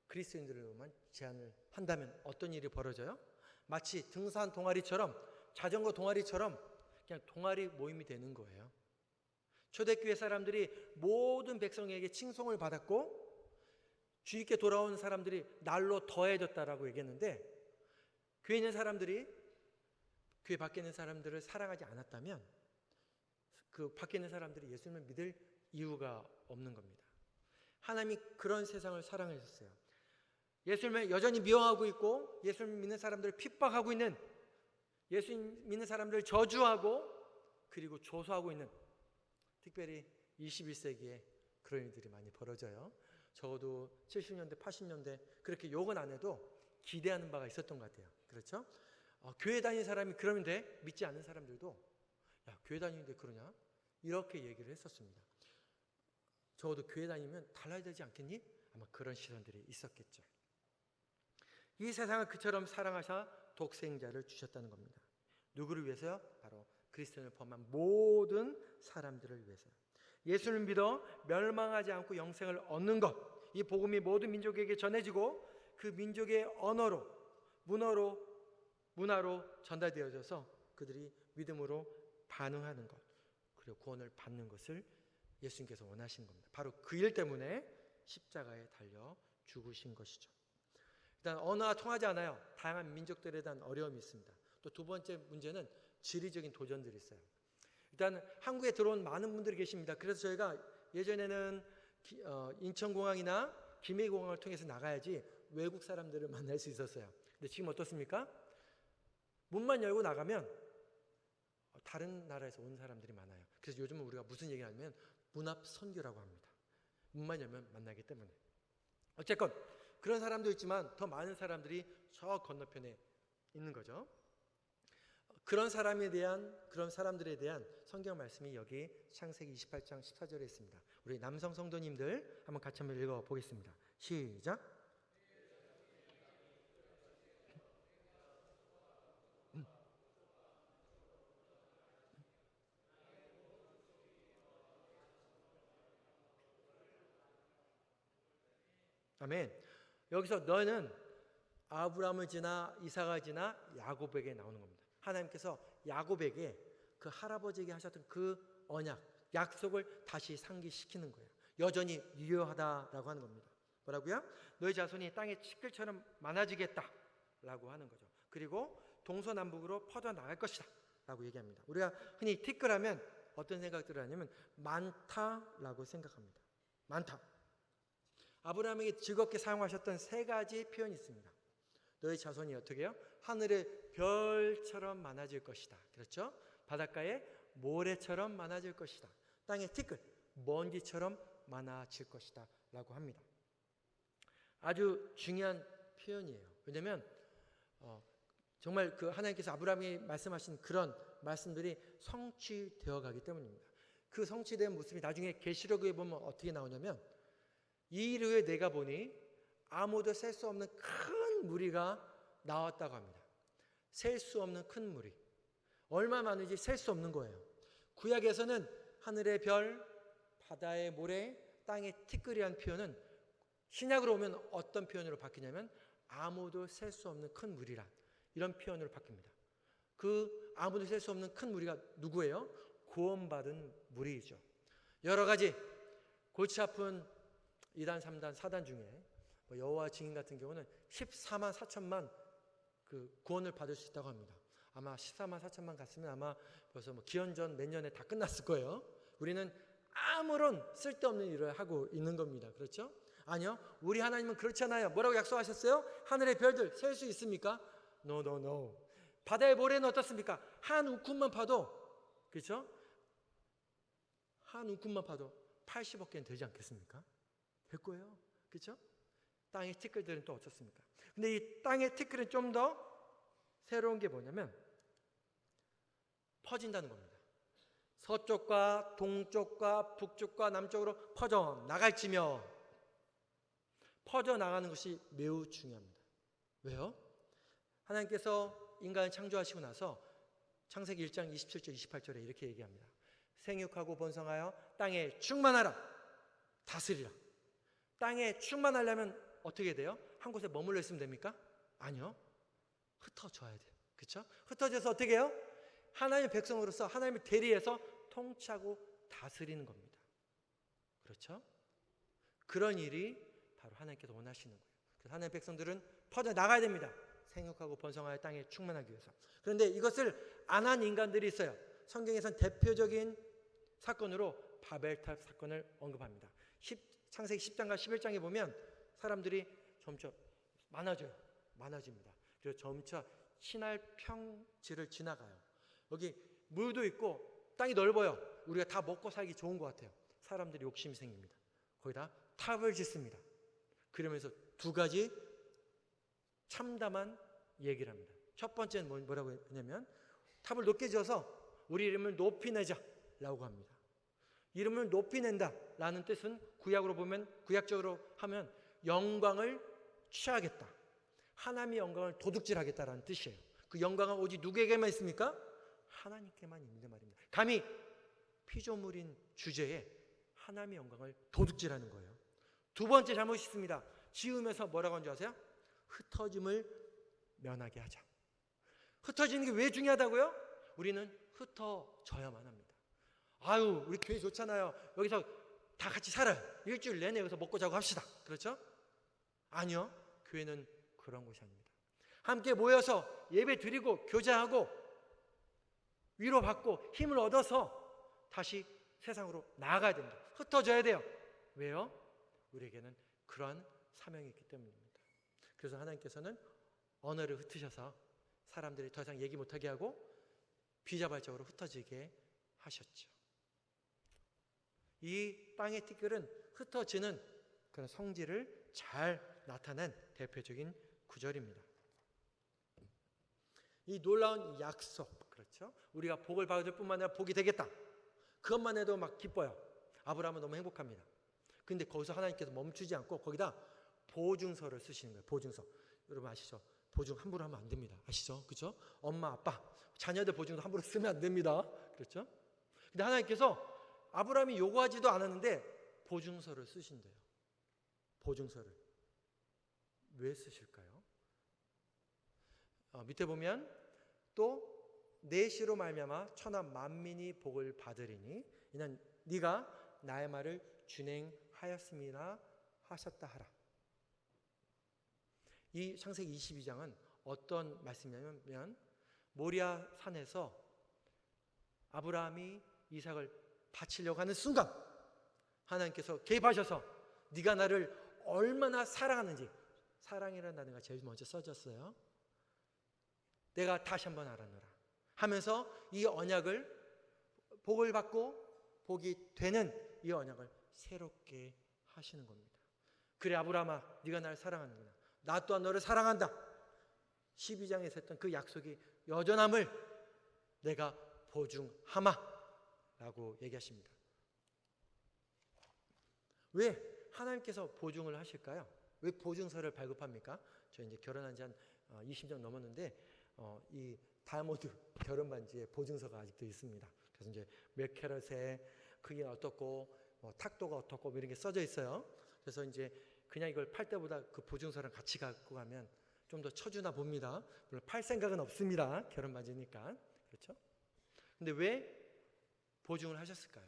그리스도인들로만 제한을 한다면 어떤 일이 벌어져요? 마치 등산 동아리처럼 자전거 동아리처럼 그냥 동아리 모임이 되는 거예요. 초대교회 사람들이 모든 백성에게 칭송을 받았고 주님께 돌아온 사람들이 날로 더해졌다라고 얘기했는데 교회 있는 사람들이 교회 밖에 있는 사람들을 사랑하지 않았다면 그 밖에 있는 사람들이 예수님을 믿을 이유가 없는 겁니다. 하나님이 그런 세상을 사랑하셨어요. 예수님을 여전히 미워하고 있고 예수님 믿는 사람들을 핍박하고 있는 예수님 믿는 사람들을 저주하고 그리고 조소하고 있는 특별히 21세기에 그런 일들이 많이 벌어져요. 적어도 70년대, 80년대 그렇게 욕은 안 해도 기대하는 바가 있었던 것 같아요. 그렇죠? 교회 다니는 사람이 그러면 돼? 믿지 않는 사람들도 야, 교회 다니는데 그러냐? 이렇게 얘기를 했었습니다. 적어도 교회 다니면 달라야 되지 않겠니? 아마 그런 시선들이 있었겠죠. 이 세상을 그처럼 사랑하사 독생자를 주셨다는 겁니다. 누구를 위해서요? 바로 그리스도인을 포함한 모든 사람들을 위해서요. 예수를 믿어 멸망하지 않고 영생을 얻는 것, 이 복음이 모든 민족에게 전해지고 그 민족의 언어로, 문화로 전달되어져서 그들이 믿음으로 반응하는 것, 그리고 구원을 받는 것을 예수님께서 원하시는 겁니다. 바로 그 일 때문에 십자가에 달려 죽으신 것이죠. 일단 언어가 통하지 않아요. 다양한 민족들에 대한 어려움이 있습니다. 또 두 번째 문제는 지리적인 도전들이 있어요. 일단 한국에 들어온 많은 분들이 계십니다. 그래서 저희가 예전에는 인천공항이나 김해공항을 통해서 나가야지 외국 사람들을 만날 수 있었어요. 근데 지금 어떻습니까? 문만 열고 나가면 다른 나라에서 온 사람들이 많아요. 그래서 요즘은 우리가 무슨 얘기를 하냐면 문 앞 선교라고 합니다. 문만 열면 만나기 때문에. 어쨌건 그런 사람도 있지만 더 많은 사람들이 저 건너편에 있는 거죠. 그런 사람들에 대한 성경 말씀이 여기 창세기 28장 14절에 있습니다. 우리 남성 성도님들 한번 같이 한번 읽어 보겠습니다. 시작. 아멘. 여기서 너는 아브라함을 지나 이삭을 지나 야곱에게 나오는 겁니다. 하나님께서 야곱에게 그 할아버지에게 하셨던 그 언약, 약속을 다시 상기시키는 거예요. 여전히 유효하다라고 하는 겁니다. 뭐라고요? 너희 자손이 땅의 티끌처럼 많아지겠다라고 하는 거죠. 그리고 동서남북으로 퍼져나갈 것이다 라고 얘기합니다. 우리가 흔히 티끌하면 어떤 생각들을 하냐면 많다라고 생각합니다. 많다. 아브라함에게 즐겁게 사용하셨던 세 가지 표현이 있습니다. 너희 자손이 어떻게 해요? 하늘의 별처럼 많아질 것이다. 그렇죠? 바닷가의 모래처럼 많아질 것이다. 땅의 티끌, 먼지처럼 많아질 것이다 라고 합니다. 아주 중요한 표현이에요. 왜냐하면 정말 그 하나님께서 아브라함이 말씀하신 그런 말씀들이 성취되어 가기 때문입니다. 그 성취된 모습이 나중에 계시록에 보면 어떻게 나오냐면 이일 후에 내가 보니 아무도 셀 수 없는 큰 무리가 나왔다고 합니다. 셀 수 없는 큰 무리. 얼마 많은지 셀 수 없는 거예요. 구약에서는 하늘의 별, 바다의 모래, 땅의 티끌이라는 표현은 신약으로 오면 어떤 표현으로 바뀌냐면 아무도 셀 수 없는 큰 무리라 이런 표현으로 바뀝니다. 그 아무도 셀 수 없는 큰 무리가 누구예요? 구원받은 무리이죠. 여러 가지 골치 아픈 2단, 3단, 4단 중에 여호와 증인 같은 경우는 14만 4천만 그 구원을 받을 수 있다고 합니다. 아마 14만 4천만 갔으면 아마 벌써 기원전 몇 년에 다 끝났을 거예요. 우리는 아무런 쓸데없는 일을 하고 있는 겁니다. 그렇죠? 아니요. 우리 하나님은 그렇지 않아요. 뭐라고 약속하셨어요? 하늘의 별들 셀 수 있습니까? No, no, no. 바다의 모래는 어떻습니까? 한 우쿤만 파도, 그렇죠? 한 우쿤만 파도 80억 개는 되지 않겠습니까? 될 거예요. 그렇죠? 땅의 티끌들은 또 어떻습니까? 근데 이 땅의 티끌은 좀 더 새로운 게 뭐냐면 퍼진다는 겁니다. 서쪽과 동쪽과 북쪽과 남쪽으로 퍼져 나갈지며 퍼져 나가는 것이 매우 중요합니다. 왜요? 하나님께서 인간을 창조하시고 나서 창세기 1장 27절 28절에 이렇게 얘기합니다. 생육하고 번성하여 땅에 충만하라 다스리라. 땅에 충만하려면 어떻게 돼요? 한 곳에 머물러 있으면 됩니까? 아니요. 흩어져야 돼요. 그렇죠? 흩어져서 어떻게 해요? 하나님의 백성으로서 하나님을 대리해서 통치하고 다스리는 겁니다. 그렇죠? 그런 일이 바로 하나님께서 원하시는 거예요. 그래서 하나님의 백성들은 퍼져 나가야 됩니다. 생육하고 번성하여 땅에 충만하기 위해서. 그런데 이것을 안 한 인간들이 있어요. 성경에서는 대표적인 사건으로 바벨탑 사건을 언급합니다. 창세기 10장과 11장에 보면 사람들이 점차 많아집니다. 그래서 점차 시날 평지를 지나가요. 여기 물도 있고 땅이 넓어요. 우리가 다 먹고 살기 좋은 것 같아요. 사람들이 욕심이 생깁니다. 거기다 탑을 짓습니다. 그러면서 두 가지 참담한 얘기를 합니다. 첫 번째는 뭐라고 했냐면 탑을 높게 지어서 우리 이름을 높이 내자라고 합니다. 이름을 높이 낸다라는 뜻은 구약으로 보면, 구약적으로 하면 영광을 취하겠다, 하나님의 영광을 도둑질하겠다라는 뜻이에요. 그 영광은 오직 누구에게만 있습니까? 하나님께만 있는 말입니다. 감히 피조물인 주제에 하나님의 영광을 도둑질하는 거예요. 두 번째 잘못이 있습니다. 지으면서 뭐라고 한 줄 아세요? 흩어짐을 면하게 하자. 흩어지는 게 왜 중요하다고요? 우리는 흩어져야만 합니다. 아유, 우리 교회 좋잖아요. 여기서 다 같이 살아요. 일주일 내내 여기서 먹고 자고 합시다. 그렇죠? 아니요. 교회는 그런 곳이 아닙니다. 함께 모여서 예배 드리고 교제하고 위로받고 힘을 얻어서 다시 세상으로 나아가야 됩니다. 흩어져야 돼요. 왜요? 우리에게는 그러한 사명이 있기 때문입니다. 그래서 하나님께서는 언어를 흩으셔서 사람들이 더 이상 얘기 못하게 하고 비자발적으로 흩어지게 하셨죠. 이 땅의 티끌은 흩어지는 그런 성질을 잘 나타낸 대표적인 구절입니다. 이 놀라운 약속, 그렇죠? 우리가 복을 받을 뿐만 아니라 복이 되겠다. 그것만 해도 막 기뻐요. 아브라함은 너무 행복합니다. 근데 거기서 하나님께서 멈추지 않고 거기다 보증서를 쓰시는 거예요. 보증서. 여러분 아시죠? 보증 함부로 하면 안 됩니다. 아시죠? 그렇죠? 엄마, 아빠, 자녀들 보증서 함부로 쓰면 안 됩니다. 그렇죠? 근데 하나님께서 아브라함이 요구하지도 않았는데 보증서를 쓰신대요. 보증서를. 왜 쓰실까요? 밑에 보면 또 내시로 말미암아 천하 만민이 복을 받으리니 이는 네가 나의 말을 준행하였음이나 하셨다 하라. 이 창세기 22장은 어떤 말씀이냐면 모리아 산에서 아브라함이 이삭을 바치려고 하는 순간 하나님께서 개입하셔서 네가 나를 얼마나 사랑하는지, 사랑이라는 단어가 제일 먼저 써졌어요. 내가 다시 한번 알아노라 하면서 이 언약을, 복을 받고 복이 되는 이 언약을 새롭게 하시는 겁니다. 그래 아브라함아, 네가 나를 사랑하는구나. 나 또한 너를 사랑한다. 12장에서 했던 그 약속이 여전함을 내가 보증하마 라고 얘기하십니다. 왜 하나님께서 보증을 하실까요? 왜 보증서를 발급합니까? 저 이제 결혼한 지 한 20년 넘었는데 이 다이아몬드 결혼 반지에 보증서가 아직도 있습니다. 그래서 이제 몇 캐럿에 크기가 어떻고 탁도가 어떻고 이런 게 써져 있어요. 그래서 이제 그냥 이걸 팔 때보다 그 보증서랑 같이 갖고 가면 좀 더 쳐주나 봅니다. 물론 팔 생각은 없습니다. 결혼 반지니까. 그렇죠? 근데 왜 보증을 하셨을까요?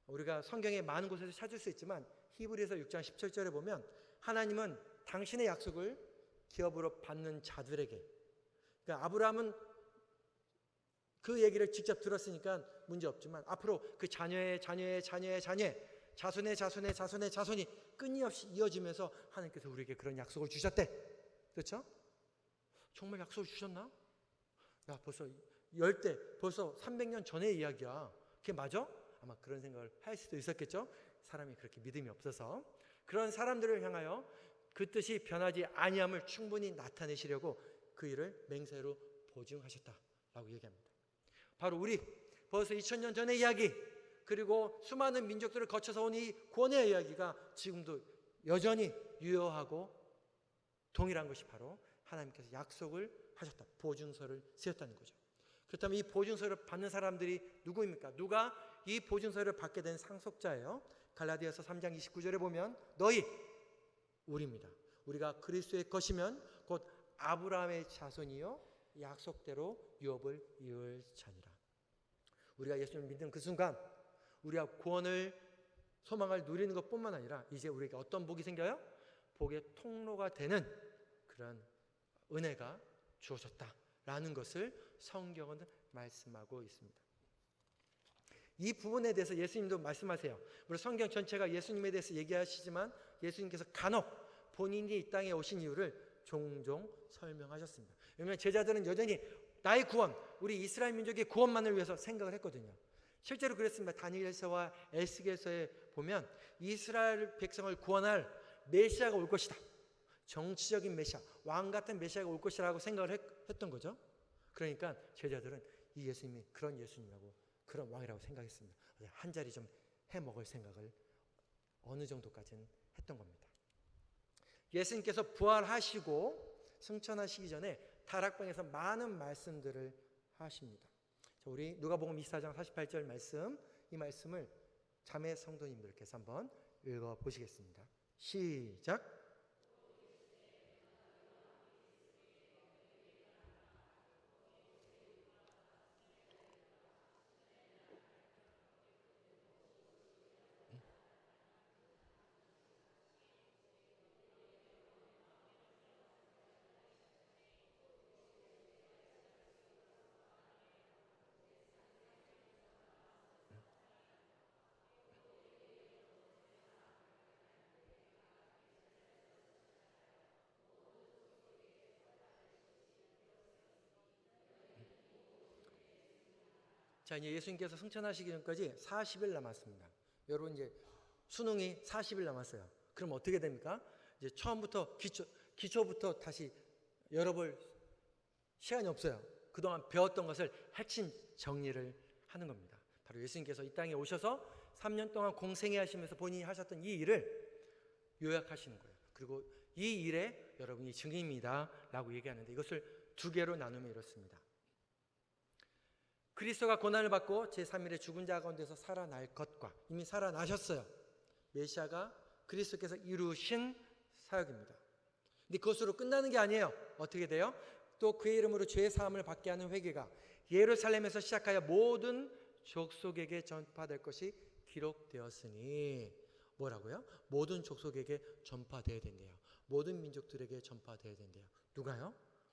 우리가 성경에 많은 곳에서 찾을 수 있지만 히브리서 6장 17절에 보면 하나님은 당신의 약속을 기업으로 받는 자들에게, 그러니까 아브라함은 그 얘기를 직접 들었으니까 문제 없지만 앞으로 그 자녀의 자녀의 자녀의 자녀의 자손의 자손의 자손의 자손이 끊임없이 이어지면서 하나님께서 우리에게 그런 약속을 주셨대. 그렇죠? 정말 약속을 주셨나? 야, 벌써 열대, 벌써 300년 전의 이야기야. 그게 맞아? 아마 그런 생각을 할 수도 있었겠죠? 사람이 그렇게 믿음이 없어서. 그런 사람들을 향하여 그 뜻이 변하지 아니함을 충분히 나타내시려고 그 일을 맹세로 보증하셨다라고 얘기합니다. 바로 우리 벌써 2000년 전의 이야기, 그리고 수많은 민족들을 거쳐서 온 이 구원의 이야기가 지금도 여전히 유효하고 동일한 것이 바로 하나님께서 약속을 하셨다, 보증서를 쓰셨다는 거죠. 그렇다면 이 보증서를 받는 사람들이 누구입니까? 누가 이 보증서를 받게 된 상속자예요? 갈라디아서 3장 29절에 보면 너희, 우리입니다. 우리가 그리스도의 것이면 곧 아브라함의 자손이요 약속대로 유업을 이을 자니라. 우리가 예수님을 믿는 그 순간 우리가 구원을, 소망을 누리는 것뿐만 아니라 이제 우리에게 어떤 복이 생겨요? 복의 통로가 되는 그런 은혜가 주어졌다라는 것을 성경은 말씀하고 있습니다. 이 부분에 대해서 예수님도 말씀하세요. 물론 성경 전체가 예수님에 대해서 얘기하시지만 예수님께서 간혹 본인이 이 땅에 오신 이유를 종종 설명하셨습니다. 왜냐하면 제자들은 여전히 나의 구원, 우리 이스라엘 민족의 구원만을 위해서 생각을 했거든요. 실제로 그랬습니다. 다니엘서와 에스겔서에 보면 이스라엘 백성을 구원할 메시아가 올 것이다. 정치적인 메시아, 왕 같은 메시아가 올 것이라고 생각을 했던 거죠. 그러니까 제자들은 이 예수님이 그런 예수님이라고, 그런 왕이라고 생각했습니다. 한 자리 좀 해먹을 생각을 어느 정도까지는 했던 겁니다. 예수님께서 부활하시고 승천하시기 전에 다락방에서 많은 말씀들을 하십니다. 우리 누가복음 24장 48절 말씀, 이 말씀을 자매 성도님들께서 한번 읽어보시겠습니다. 시작. 자, 이제 예수님께서 승천하시기 전까지 40일 남았습니다. 여러분 이제 수능이 40일 남았어요. 그럼 어떻게 됩니까? 이제 처음부터 기초부터 다시 열어볼 시간이 없어요. 그동안 배웠던 것을 핵심 정리를 하는 겁니다. 바로 예수님께서 이 땅에 오셔서 3년 동안 공생애 하시면서 본인이 하셨던 이 일을 요약하시는 거예요. 그리고 이 일에 여러분이 증인입니다 라고 얘기하는데, 이것을 두 개로 나누면 이렇습니다. 그리스도가 고난을 받고 제3일에 죽은 자 가운데서 살아날 것과, 이미 살아나셨어요. 메시아가 그리스도께서 이루신 사역입니다. 근데 그것으로 끝나는 게 아니에요. 어떻게 돼요? 또 그의 이름으로 죄 사함을 받게 하는 회개가 예루살렘에서 시작하여 모든 족속에게 전파될 것이 기록되었으니, 뭐라고요? 모든 족속에게 전파되어야 된대요. 모든 민족들에게 전파되어야 된대요. 누가요?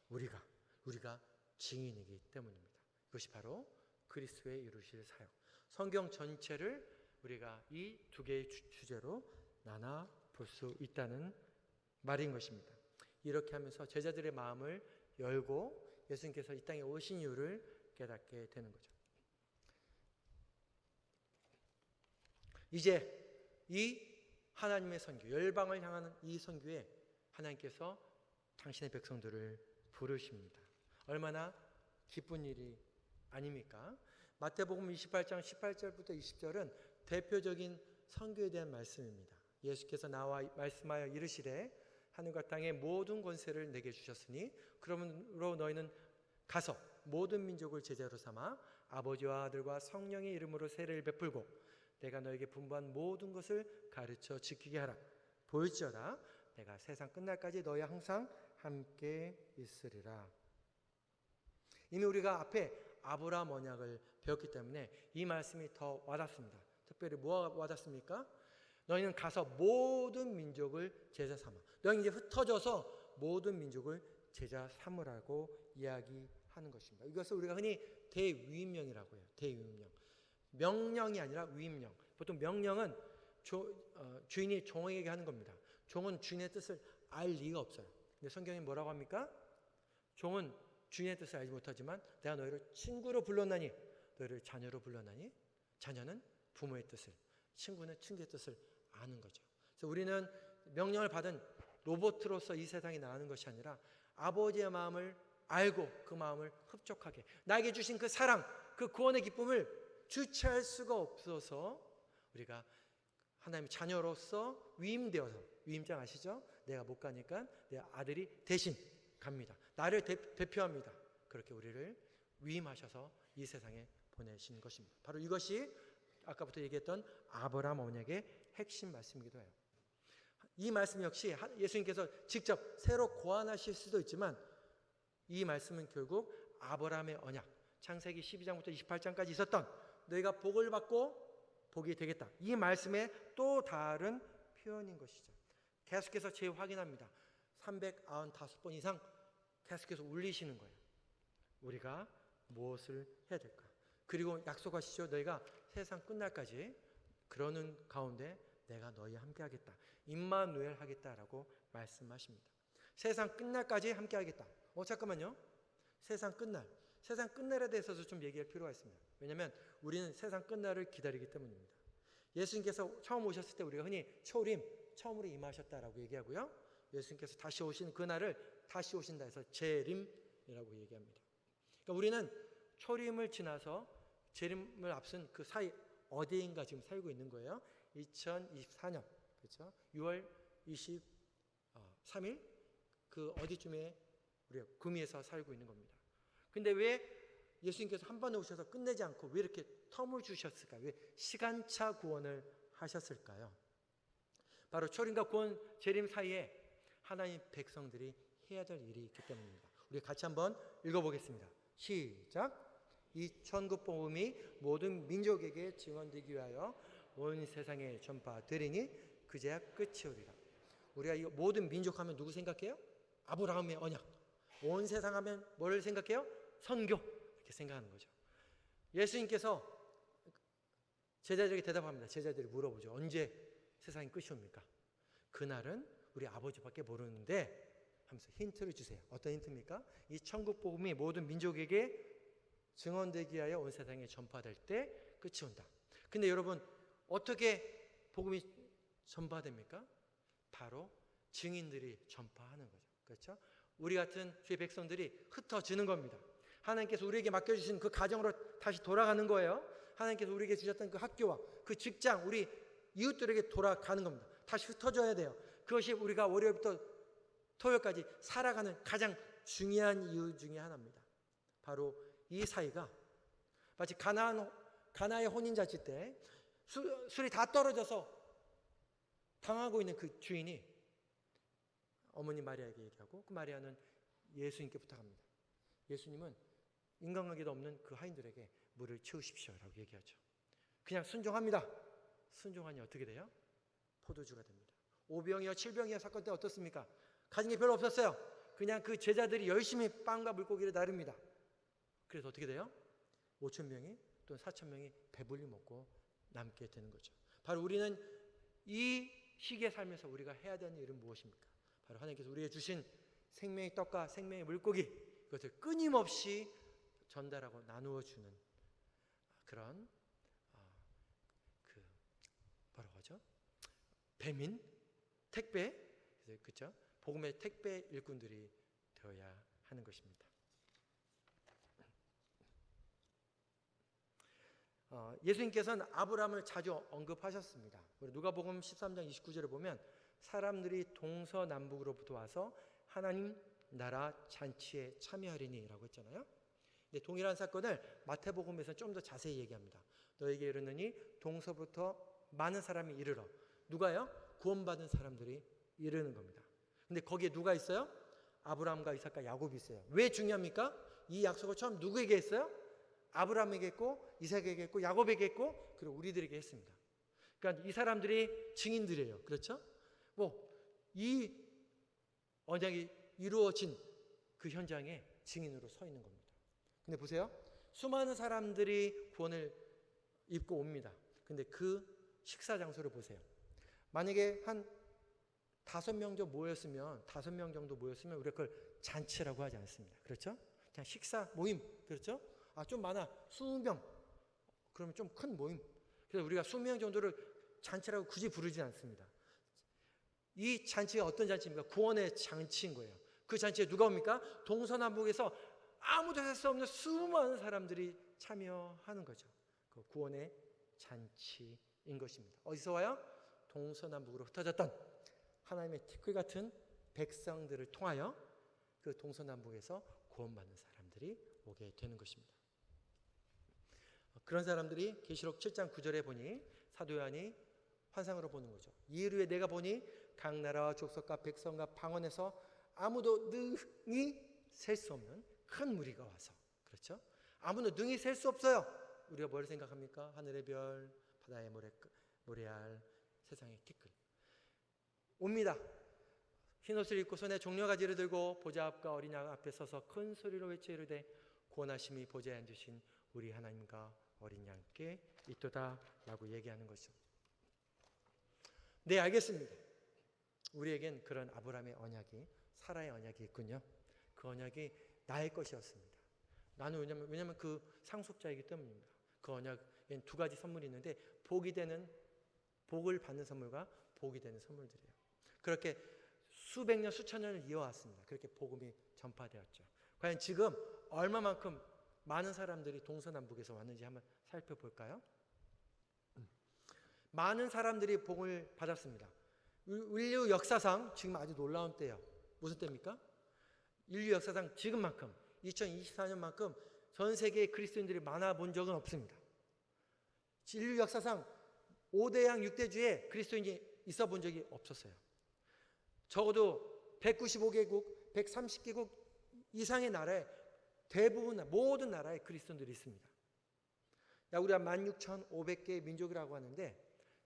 우리가 증인이기 때문입니다. 이것이 바로 그리스도의 이루실 사역. 성경 전체를 우리가 이 두 개의 주제로 나눠 볼 수 있다는 말인 것입니다. 이렇게 하면서 제자들의 마음을 열고 예수님께서 이 땅에 오신 이유를 깨닫게 되는 거죠. 이제 이 하나님의 선교, 열방을 향하는 이 선교에 하나님께서 당신의 백성들을 부르십니다. 얼마나 기쁜 일이 아닙니까? 마태복음 28장 18절부터 20절은 대표적인 선교에 대한 말씀입니다. 예수께서 나와 말씀하여 이르시되 하늘과 땅의 모든 권세를 내게 주셨으니 그러므로 너희는 가서 모든 민족을 제자로 삼아 아버지와 아들과 성령의 이름으로 세례를 베풀고 내가 너에게 분부한 모든 것을 가르쳐 지키게 하라. 보일지어다 내가 세상 끝날까지 너희와 항상 함께 있으리라. 이미 우리가 앞에 아브라함 언약을 배웠기 때문에 이 말씀이 더 와닿습니다. 특별히 뭐가 와닿습니까? 너희는 가서 모든 민족을 제자 삼아. 너희는 이제 흩어져서 모든 민족을 제자 삼으라고 이야기하는 것입니다. 이것을 우리가 흔히 대위임령이라고 해요. 대위임령. 명령이 아니라 위임령. 보통 명령은 주인이 종에게 하는 겁니다. 종은 주인의 뜻을 알 리가 없어요. 근데 성경이 뭐라고 합니까? 종은 주인의 뜻을 알지 못하지만 내가 너희를 친구로 불렀나니, 너희를 자녀로 불렀나니, 자녀는 부모의 뜻을, 친구는 친구의 뜻을 아는 거죠. 그래서 우리는 명령을 받은 로봇으로서 이 세상에 나가는 것이 아니라 아버지의 마음을 알고 그 마음을 흡족하게, 나에게 주신 그 사랑, 그 구원의 기쁨을 주체할 수가 없어서 우리가 하나님의 자녀로서 위임되어서, 위임장 아시죠? 내가 못 가니까 내 아들이 대신 갑니다. 나를 대표합니다. 그렇게 우리를 위임하셔서 이 세상에 보내신 것입니다. 바로 이것이 아까부터 얘기했던 아브라함 언약의 핵심 말씀이기도 해요. 이 말씀 역시 예수님께서 직접 새로 고안하실 수도 있지만 이 말씀은 결국 아브라함의 언약, 창세기 12장부터 28장까지 있었던 너희가 복을 받고 복이 되겠다, 이 말씀의 또 다른 표현인 것이죠. 계속해서 재확인합니다. 395번 이상 계속해서 울리시는 거예요. 우리가 무엇을 해야 될까? 그리고 약속하시죠. 너희가 세상 끝날까지 그러는 가운데 내가 너희와 함께 하겠다. 임마누엘 하겠다라고 말씀하십니다. 세상 끝날까지 함께 하겠다. 잠깐만요. 세상 끝날에 대해서도 좀 얘기할 필요가 있습니다. 왜냐하면 우리는 세상 끝날을 기다리기 때문입니다. 예수님께서 처음 오셨을 때 우리가 흔히 초림, 처음으로 임하셨다라고 얘기하고요. 예수님께서 다시 오신 그날을 다시 오신다 해서 재림이라고 얘기합니다. 그러니까 우리는 초림을 지나서 재림을 앞선 그 사이 어디인가 지금 살고 있는 거예요. 2024년 그렇죠? 6월 23일 그 어디쯤에 우리가 구미에서 살고 있는 겁니다. 근데 왜 예수님께서 한 번에 오셔서 끝내지 않고 왜 이렇게 텀을 주셨을까요? 왜 시간차 구원을 하셨을까요? 바로 초림과 구원 재림 사이에 하나님 백성들이 해야 될 일이 있기 때문입니다. 우리 같이 한번 읽어보겠습니다. 시작. 이 천국 복음이 모든 민족에게 증언되기 위하여 온 세상에 전파되리니 그제야 끝이 오리라. 우리가 이 모든 민족 하면 누구 생각해요? 아브라함의 언약. 온 세상 하면 뭐를 생각해요? 선교. 이렇게 생각하는 거죠. 예수님께서 제자들에게 대답합니다. 제자들이 물어보죠. 언제 세상이 끝이 옵니까? 그날은 우리 아버지밖에 모르는데 하면서 힌트를 주세요. 어떤 힌트입니까? 이 천국 복음이 모든 민족에게 증언되기 위하여 온 세상에 전파될 때 끝이 온다. 근데 여러분 어떻게 복음이 전파됩니까? 바로 증인들이 전파하는 거죠. 그렇죠? 우리 같은 주의 백성들이 흩어지는 겁니다. 하나님께서 우리에게 맡겨주신 그 가정으로 다시 돌아가는 거예요. 하나님께서 우리에게 주셨던 그 학교와 그 직장, 우리 이웃들에게 돌아가는 겁니다. 다시 흩어져야 돼요. 그것이 우리가 월요일부터 토요일까지 살아가는 가장 중요한 이유 중에 하나입니다. 바로 이 사이가 마치 가나의 혼인잔치 때 술이 다 떨어져서 당하고 있는 그 주인이 어머니 마리아에게 얘기하고 그 마리아는 예수님께 부탁합니다. 예수님은 인간관계도 없는 그 하인들에게 물을 채우십시오라고 얘기하죠. 그냥 순종합니다. 순종하니 어떻게 돼요? 포도주가 됩니다. 5병이요 7병이요 사건 때 어떻습니까? 가진 게 별로 없었어요. 그냥 그 제자들이 열심히 빵과 물고기를 나릅니다. 그래서 어떻게 돼요? 5,000명이 또는 4,000명이 배불리 먹고 남게 되는 거죠. 바로 우리는 이 시기에 살면서 우리가 해야 되는 일은 무엇입니까? 바로 하나님께서 우리에게 주신 생명의 떡과 생명의 물고기 이것을 끊임없이 전달하고 나누어 주는 그런 뭐라고 하죠? 배민 택배 그렇죠? 복음의 택배 일꾼들이 되어야 하는 것입니다. 예수님께서는 아브라함을 자주 언급하셨습니다. 누가복음 13장 29절에 보면 사람들이 동서남북으로부터 와서 하나님 나라 잔치에 참여하리니라고 했잖아요. 근데 동일한 사건을 마태복음에서 좀 더 자세히 얘기합니다. 너에게 이르노니 동서부터 많은 사람이 이르러. 누가요? 구원받은 사람들이 이르는 겁니다. 근데 거기에 누가 있어요? 아브라함과 이삭과 야곱이 있어요. 왜 중요합니까? 이 약속을 처음 누구에게 했어요? 아브라함에게 했고 이삭에게 했고 야곱에게 했고 그리고 우리들에게 했습니다. 그러니까 이 사람들이 증인들이에요. 그렇죠? 이 언약이 이루어진 그 현장에 증인으로 서 있는 겁니다. 근데 보세요. 수많은 사람들이 구원을 입고 옵니다. 근데 그 식사 장소를 보세요. 만약에 한 5명 정도 모였으면 우리가 그걸 잔치라고 하지 않습니다. 그렇죠? 그냥 식사 모임. 그렇죠? 좀 많아. 20명. 그러면 좀 큰 모임. 그래서 우리가 20명 정도를 잔치라고 굳이 부르지 않습니다. 이 잔치가 어떤 잔치입니까? 구원의 잔치인 거예요. 그 잔치에 누가 옵니까? 동서남북에서 아무도 할 수 없는 수많은 사람들이 참여하는 거죠. 그 구원의 잔치인 것입니다. 어디서 와요? 동서남북으로 흩어졌던 하나님의 티끌 같은 백성들을 통하여 그 동서남북에서 구원받는 사람들이 오게 되는 것입니다. 그런 사람들이 계시록 7장 9절에 보니 사도 요한이 환상으로 보는 거죠. 이일 후에 내가 보니 각 나라와 족속과 백성과 방언에서 아무도 능히 셀 수 없는 큰 무리가 와서 그렇죠? 아무도 능히 셀 수 없어요. 우리가 뭘 생각합니까? 하늘의 별, 바다의 모래알, 세상의 티끌 옵니다. 흰옷을 입고 손에 종려가지를 들고 보좌 앞과 어린 양 앞에 서서 큰 소리로 외쳐 이르되 구원하심이 보좌에 앉으신 우리 하나님과 어린 양께 있도다 라고 얘기하는 것이죠. 네, 알겠습니다. 우리에겐 그런 아브라함의 언약이 사라의 언약이 있군요. 그 언약이 나의 것이었습니다. 나는 왜냐하면 그 상속자이기 때문입니다. 그 언약엔 두 가지 선물이 있는데 복을 받는 선물과 복이 되는 선물들이에요. 그렇게 수백 년, 수천 년을 이어왔습니다. 그렇게 복음이 전파되었죠. 과연 지금 얼마만큼 많은 사람들이 동서남북에서 왔는지 한번 살펴볼까요? 많은 사람들이 복음을 받았습니다. 인류 역사상 지금 아주 놀라운 때예요. 무슨 때입니까? 인류 역사상 지금만큼 2024년만큼 전 세계에 그리스도인들이 많아 본 적은 없습니다. 인류 역사상 5대양 6대주에 그리스도인이 있어 본 적이 없었어요. 적어도 195개국, 130개국 이상의 나라에 대부분 모든 나라에 그리스도인들이 있습니다. 우리가 16,500개의 민족이라고 하는데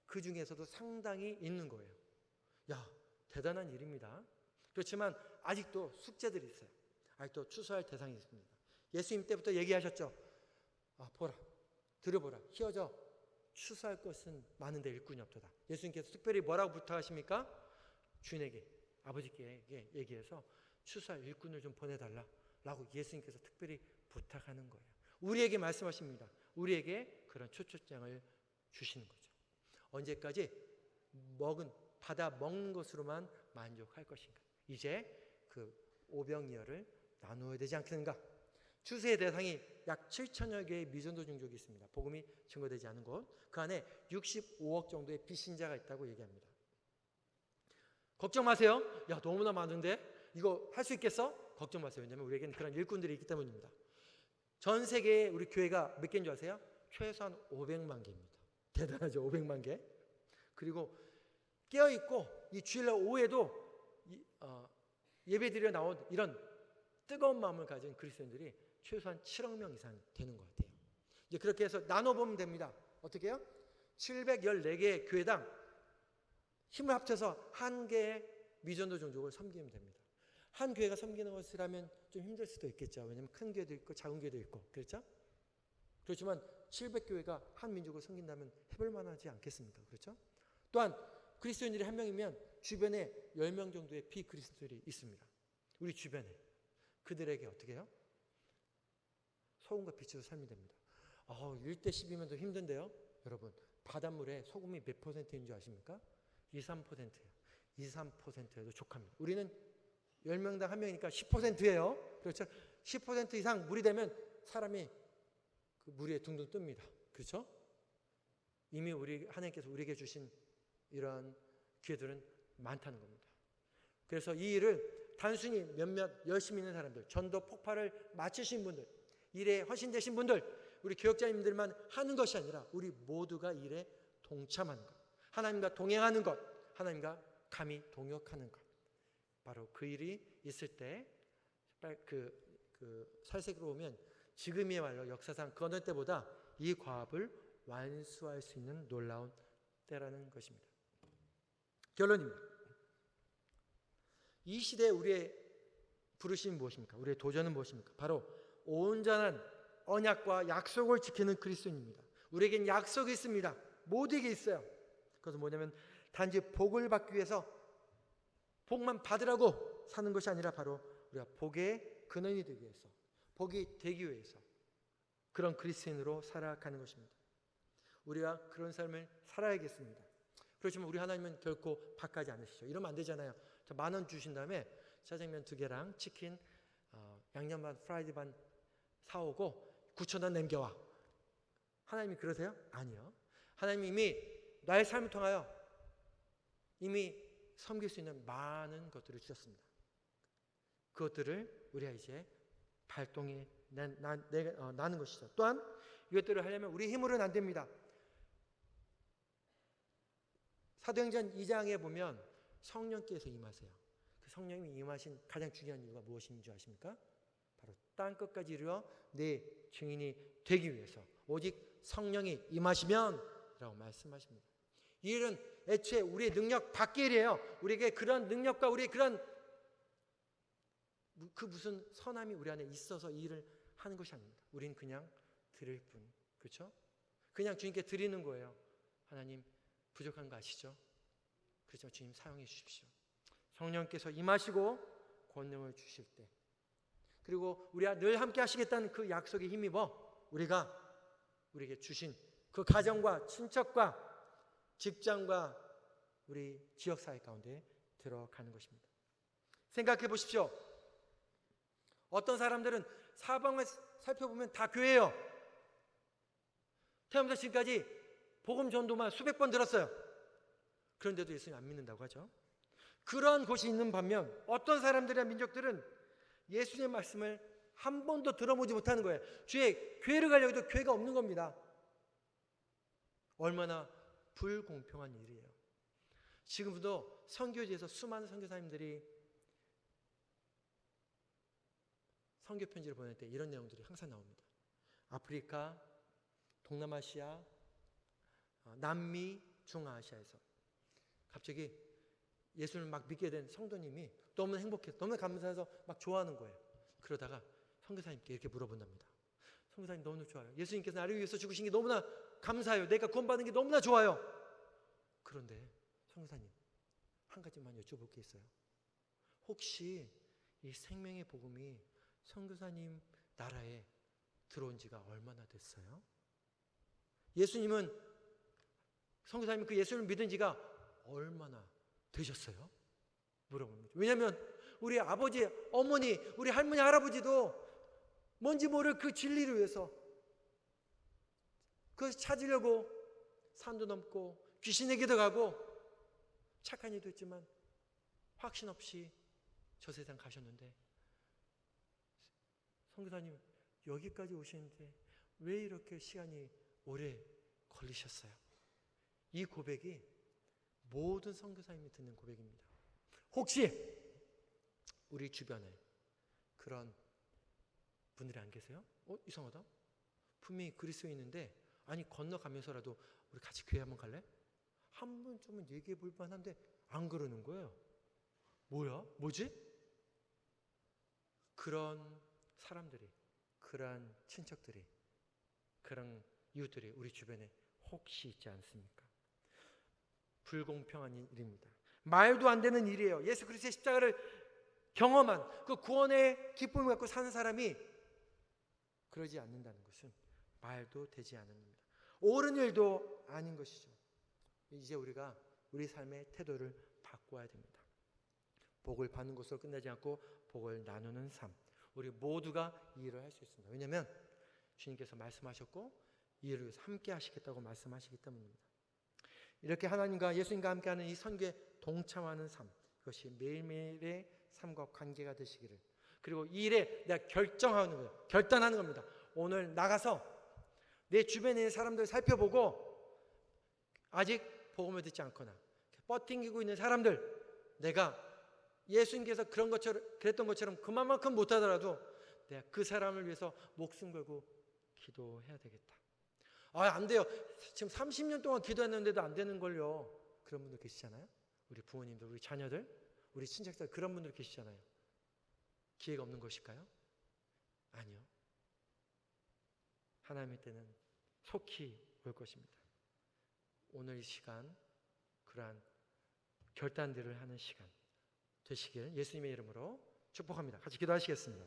그 중에서도 상당히 있는 거예요. 대단한 일입니다. 그렇지만 아직도 숙제들이 있어요. 아직도 추수할 대상이 있습니다. 예수님 때부터 얘기하셨죠. 보라, 들여보라, 희어져 추수할 것은 많은데 일꾼이 없도다. 예수님께서 특별히 뭐라고 부탁하십니까? 주인에게, 아버지께 얘기해서 추수할 일꾼을 좀 보내달라라고 예수님께서 특별히 부탁하는 거예요. 우리에게 말씀하십니다. 우리에게 그런 초청장을 주시는 거죠. 언제까지 받아 먹는 것으로만 만족할 것인가? 이제 그 오병이어를 나누어야 되지 않겠는가? 추수의 대상이 약 7천여 개의 미전도 종족이 있습니다. 복음이 증거되지 않은 곳. 그 안에 65억 정도의 비신자가 있다고 얘기합니다. 걱정 마세요. 너무나 많은데 이거 할 수 있겠어? 걱정 마세요. 왜냐하면 우리에게는 그런 일꾼들이 있기 때문입니다. 전 세계에 우리 교회가 몇 개인 줄 아세요? 최소한 500만 개입니다. 대단하죠? 500만 개. 그리고 깨어있고 이 주일날 오후에도 예배드려 나온 이런 뜨거운 마음을 가진 그리스도인들이 최소한 7억 명 이상 되는 것 같아요. 이제 그렇게 해서 나눠보면 됩니다. 어떻게 해요? 714개의 교회당 힘을 합쳐서 한 개의 미전도 종족을 섬기면 됩니다. 한 교회가 섬기는 것이라면 좀 힘들 수도 있겠죠. 왜냐하면 큰 교회도 있고 작은 교회도 있고 그렇죠? 그렇지만 700교회가 한 민족을 섬긴다면 해볼 만하지 않겠습니까? 그렇죠? 또한 그리스도인들이 한 명이면 주변에 10명 정도의 비그리스도인들이 있습니다. 우리 주변에. 그들에게 어떻게 해요? 소금과 빛으로 살면 됩니다. 1대 10이면 더 힘든데요. 여러분, 바닷물에 소금이 몇 %인 줄 아십니까? 2, 3%예요. 2, 3%에도 족합니다. 우리는 10명당 1명이니까 10%예요. 그렇죠? 10% 이상 물이 되면 사람이 그 물 위에 둥둥 뜹니다. 그렇죠? 이미 하나님께서 우리에게 주신 이러한 기회들은 많다는 겁니다. 그래서 이 일을 단순히 몇몇 열심히 있는 사람들, 전도 폭발을 마치신 분들, 일에 헌신되신 분들, 우리 교역자님들만 하는 것이 아니라 우리 모두가 일에 동참하는 것, 하나님과 동행하는 것, 하나님과 감히 동역하는 것. 바로 그 일이 있을 때 살색으로 보면 지금이야말로 역사상 그 어느 때보다 이 과업을 완수할 수 있는 놀라운 때라는 것입니다. 결론입니다. 이 시대에 우리의 부르심이 무엇입니까? 우리의 도전은 무엇입니까? 바로 온전한 언약과 약속을 지키는 그리스도인입니다. 우리에겐 약속이 있습니다. 모두에게 있어요. 그것은 뭐냐면 단지 복을 받기 위해서 복만 받으라고 사는 것이 아니라 바로 우리가 복의 근원이 되기 위해서, 복이 되기 위해서 그런 그리스도인으로 살아가는 것입니다. 우리가 그런 삶을 살아야겠습니다. 그렇지만 우리 하나님은 결코 바꾸지 않으시죠. 이러면 안 되잖아요. 10,000원 주신 다음에 짜장면 2개랑 치킨 양념 반 프라이드 반 사오고 9,000원 남겨와. 하나님이 그러세요? 아니요. 하나님이 이미 나의 삶을 통하여 이미 섬길 수 있는 많은 것들을 주셨습니다. 그것들을 우리가 이제 발동해 나는 것이죠. 또한 이것들을 하려면 우리 힘으로는 안 됩니다. 사도행전 2장에 보면 성령께서 임하세요. 그 성령이 임하신 가장 중요한 이유가 무엇인 줄 아십니까? 바로 땅끝까지 이르러 내 증인이 되기 위해서 오직 성령이 임하시면 라고 말씀하십니다. 이 일은 애초에 우리의 능력 밖의 일이에요. 우리에게 그런 능력과 우리의 그런 무슨 선함이 우리 안에 있어서 이 일을 하는 것이 아닙니다. 우리는 그냥 드릴 뿐. 그렇죠? 그냥 주님께 드리는 거예요. 하나님 부족한 거 아시죠? 그렇지만 주님 사용해 주십시오. 성령께서 임하시고 권능을 주실 때, 그리고 우리가 늘 함께 하시겠다는 그 약속에 힘입어 우리에게 주신 그 가정과 친척과 직장과 우리 지역사회 가운데 들어가는 것입니다. 생각해 보십시오. 어떤 사람들은 사방을 살펴보면 다 교회예요. 태어나서 지금까지 복음 전도만 수백 번 들었어요. 그런데도 예수님 안 믿는다고 하죠. 그런 곳이 있는 반면 어떤 사람들이나 민족들은 예수님의 말씀을 한 번도 들어보지 못하는 거예요. 주의 교회를 가려고 해도 교회가 없는 겁니다. 얼마나 불공평한 일이에요. 지금도 선교지에서 수많은 선교사님들이 선교 편지를 보낼 때 이런 내용들이 항상 나옵니다. 아프리카, 동남아시아, 남미, 중아시아에서 갑자기 예수를 막 믿게 된 성도님이 너무 행복해서 너무 감사해서 막 좋아하는 거예요. 그러다가 선교사님께 이렇게 물어본답니다. 선교사님 너무 좋아요. 예수님께서 나를 위해서 죽으신 게 너무나 감사해요. 내가 구원받은 게 너무나 좋아요. 그런데 선교사님 한 가지만 여쭤볼 게 있어요. 혹시 이 생명의 복음이 선교사님 나라에 들어온 지가 얼마나 됐어요? 예수님은 선교사님이 그 예수를 믿은 지가 얼마나 되셨어요? 물어봅니다. 왜냐하면 우리 아버지, 어머니, 우리 할머니, 할아버지도 뭔지 모를 그 진리를 위해서 그것을 찾으려고 산도 넘고 귀신에게도 가고 착한 일도 있지만 확신 없이 저 세상 가셨는데 선교사님 여기까지 오시는데 왜 이렇게 시간이 오래 걸리셨어요? 이 고백이 모든 선교사님이 듣는 고백입니다. 혹시 우리 주변에 그런 분들이 안 계세요? 이상하다. 분명히 그리스도인인데 아니 건너가면서라도 우리 같이 교회 한번 갈래? 한 번쯤은 얘기해 볼 만한데 안 그러는 거예요. 뭐지? 그런 사람들이, 그런 친척들이, 그런 이웃들이 우리 주변에 혹시 있지 않습니까? 불공평한 일입니다. 말도 안 되는 일이에요. 예수 그리스도의 십자가를 경험한 그 구원의 기쁨을 갖고 사는 사람이 그러지 않는다는 것은 말도 되지 않는 일입니다. 옳은 일도 아닌 것이죠. 이제 우리가 우리 삶의 태도를 바꿔야 됩니다. 복을 받는 것으로 끝나지 않고 복을 나누는 삶. 우리 모두가 이 일을 할 수 있습니다. 왜냐하면 주님께서 말씀하셨고 이 일을 위해서 함께 하시겠다고 말씀하시기 때문입니다. 이렇게 하나님과 예수님과 함께하는 이 선교에 동참하는 삶, 그것이 매일매일의 삶과 관계가 되시기를, 그리고 이 일에 내가 결정하는 거예요. 결단하는 겁니다. 오늘 나가서 내 주변에 있는 사람들을 살펴보고 아직 복음을 듣지 않거나 뻗팅기고 있는 사람들, 내가 예수님께서 그랬던 것처럼 그만큼 못하더라도 내가 그 사람을 위해서 목숨 걸고 기도해야 되겠다. 안 돼요. 지금 30년 동안 기도했는데도 안 되는 걸요. 그런 분들 계시잖아요. 우리 부모님들, 우리 자녀들, 우리 친척들, 그런 분들 계시잖아요. 기회가 없는 것일까요? 아니요. 하나님의 때는 속히 올 것입니다. 오늘 이 시간 그러한 결단들을 하는 시간 되시길 예수님의 이름으로 축복합니다. 같이 기도하시겠습니다.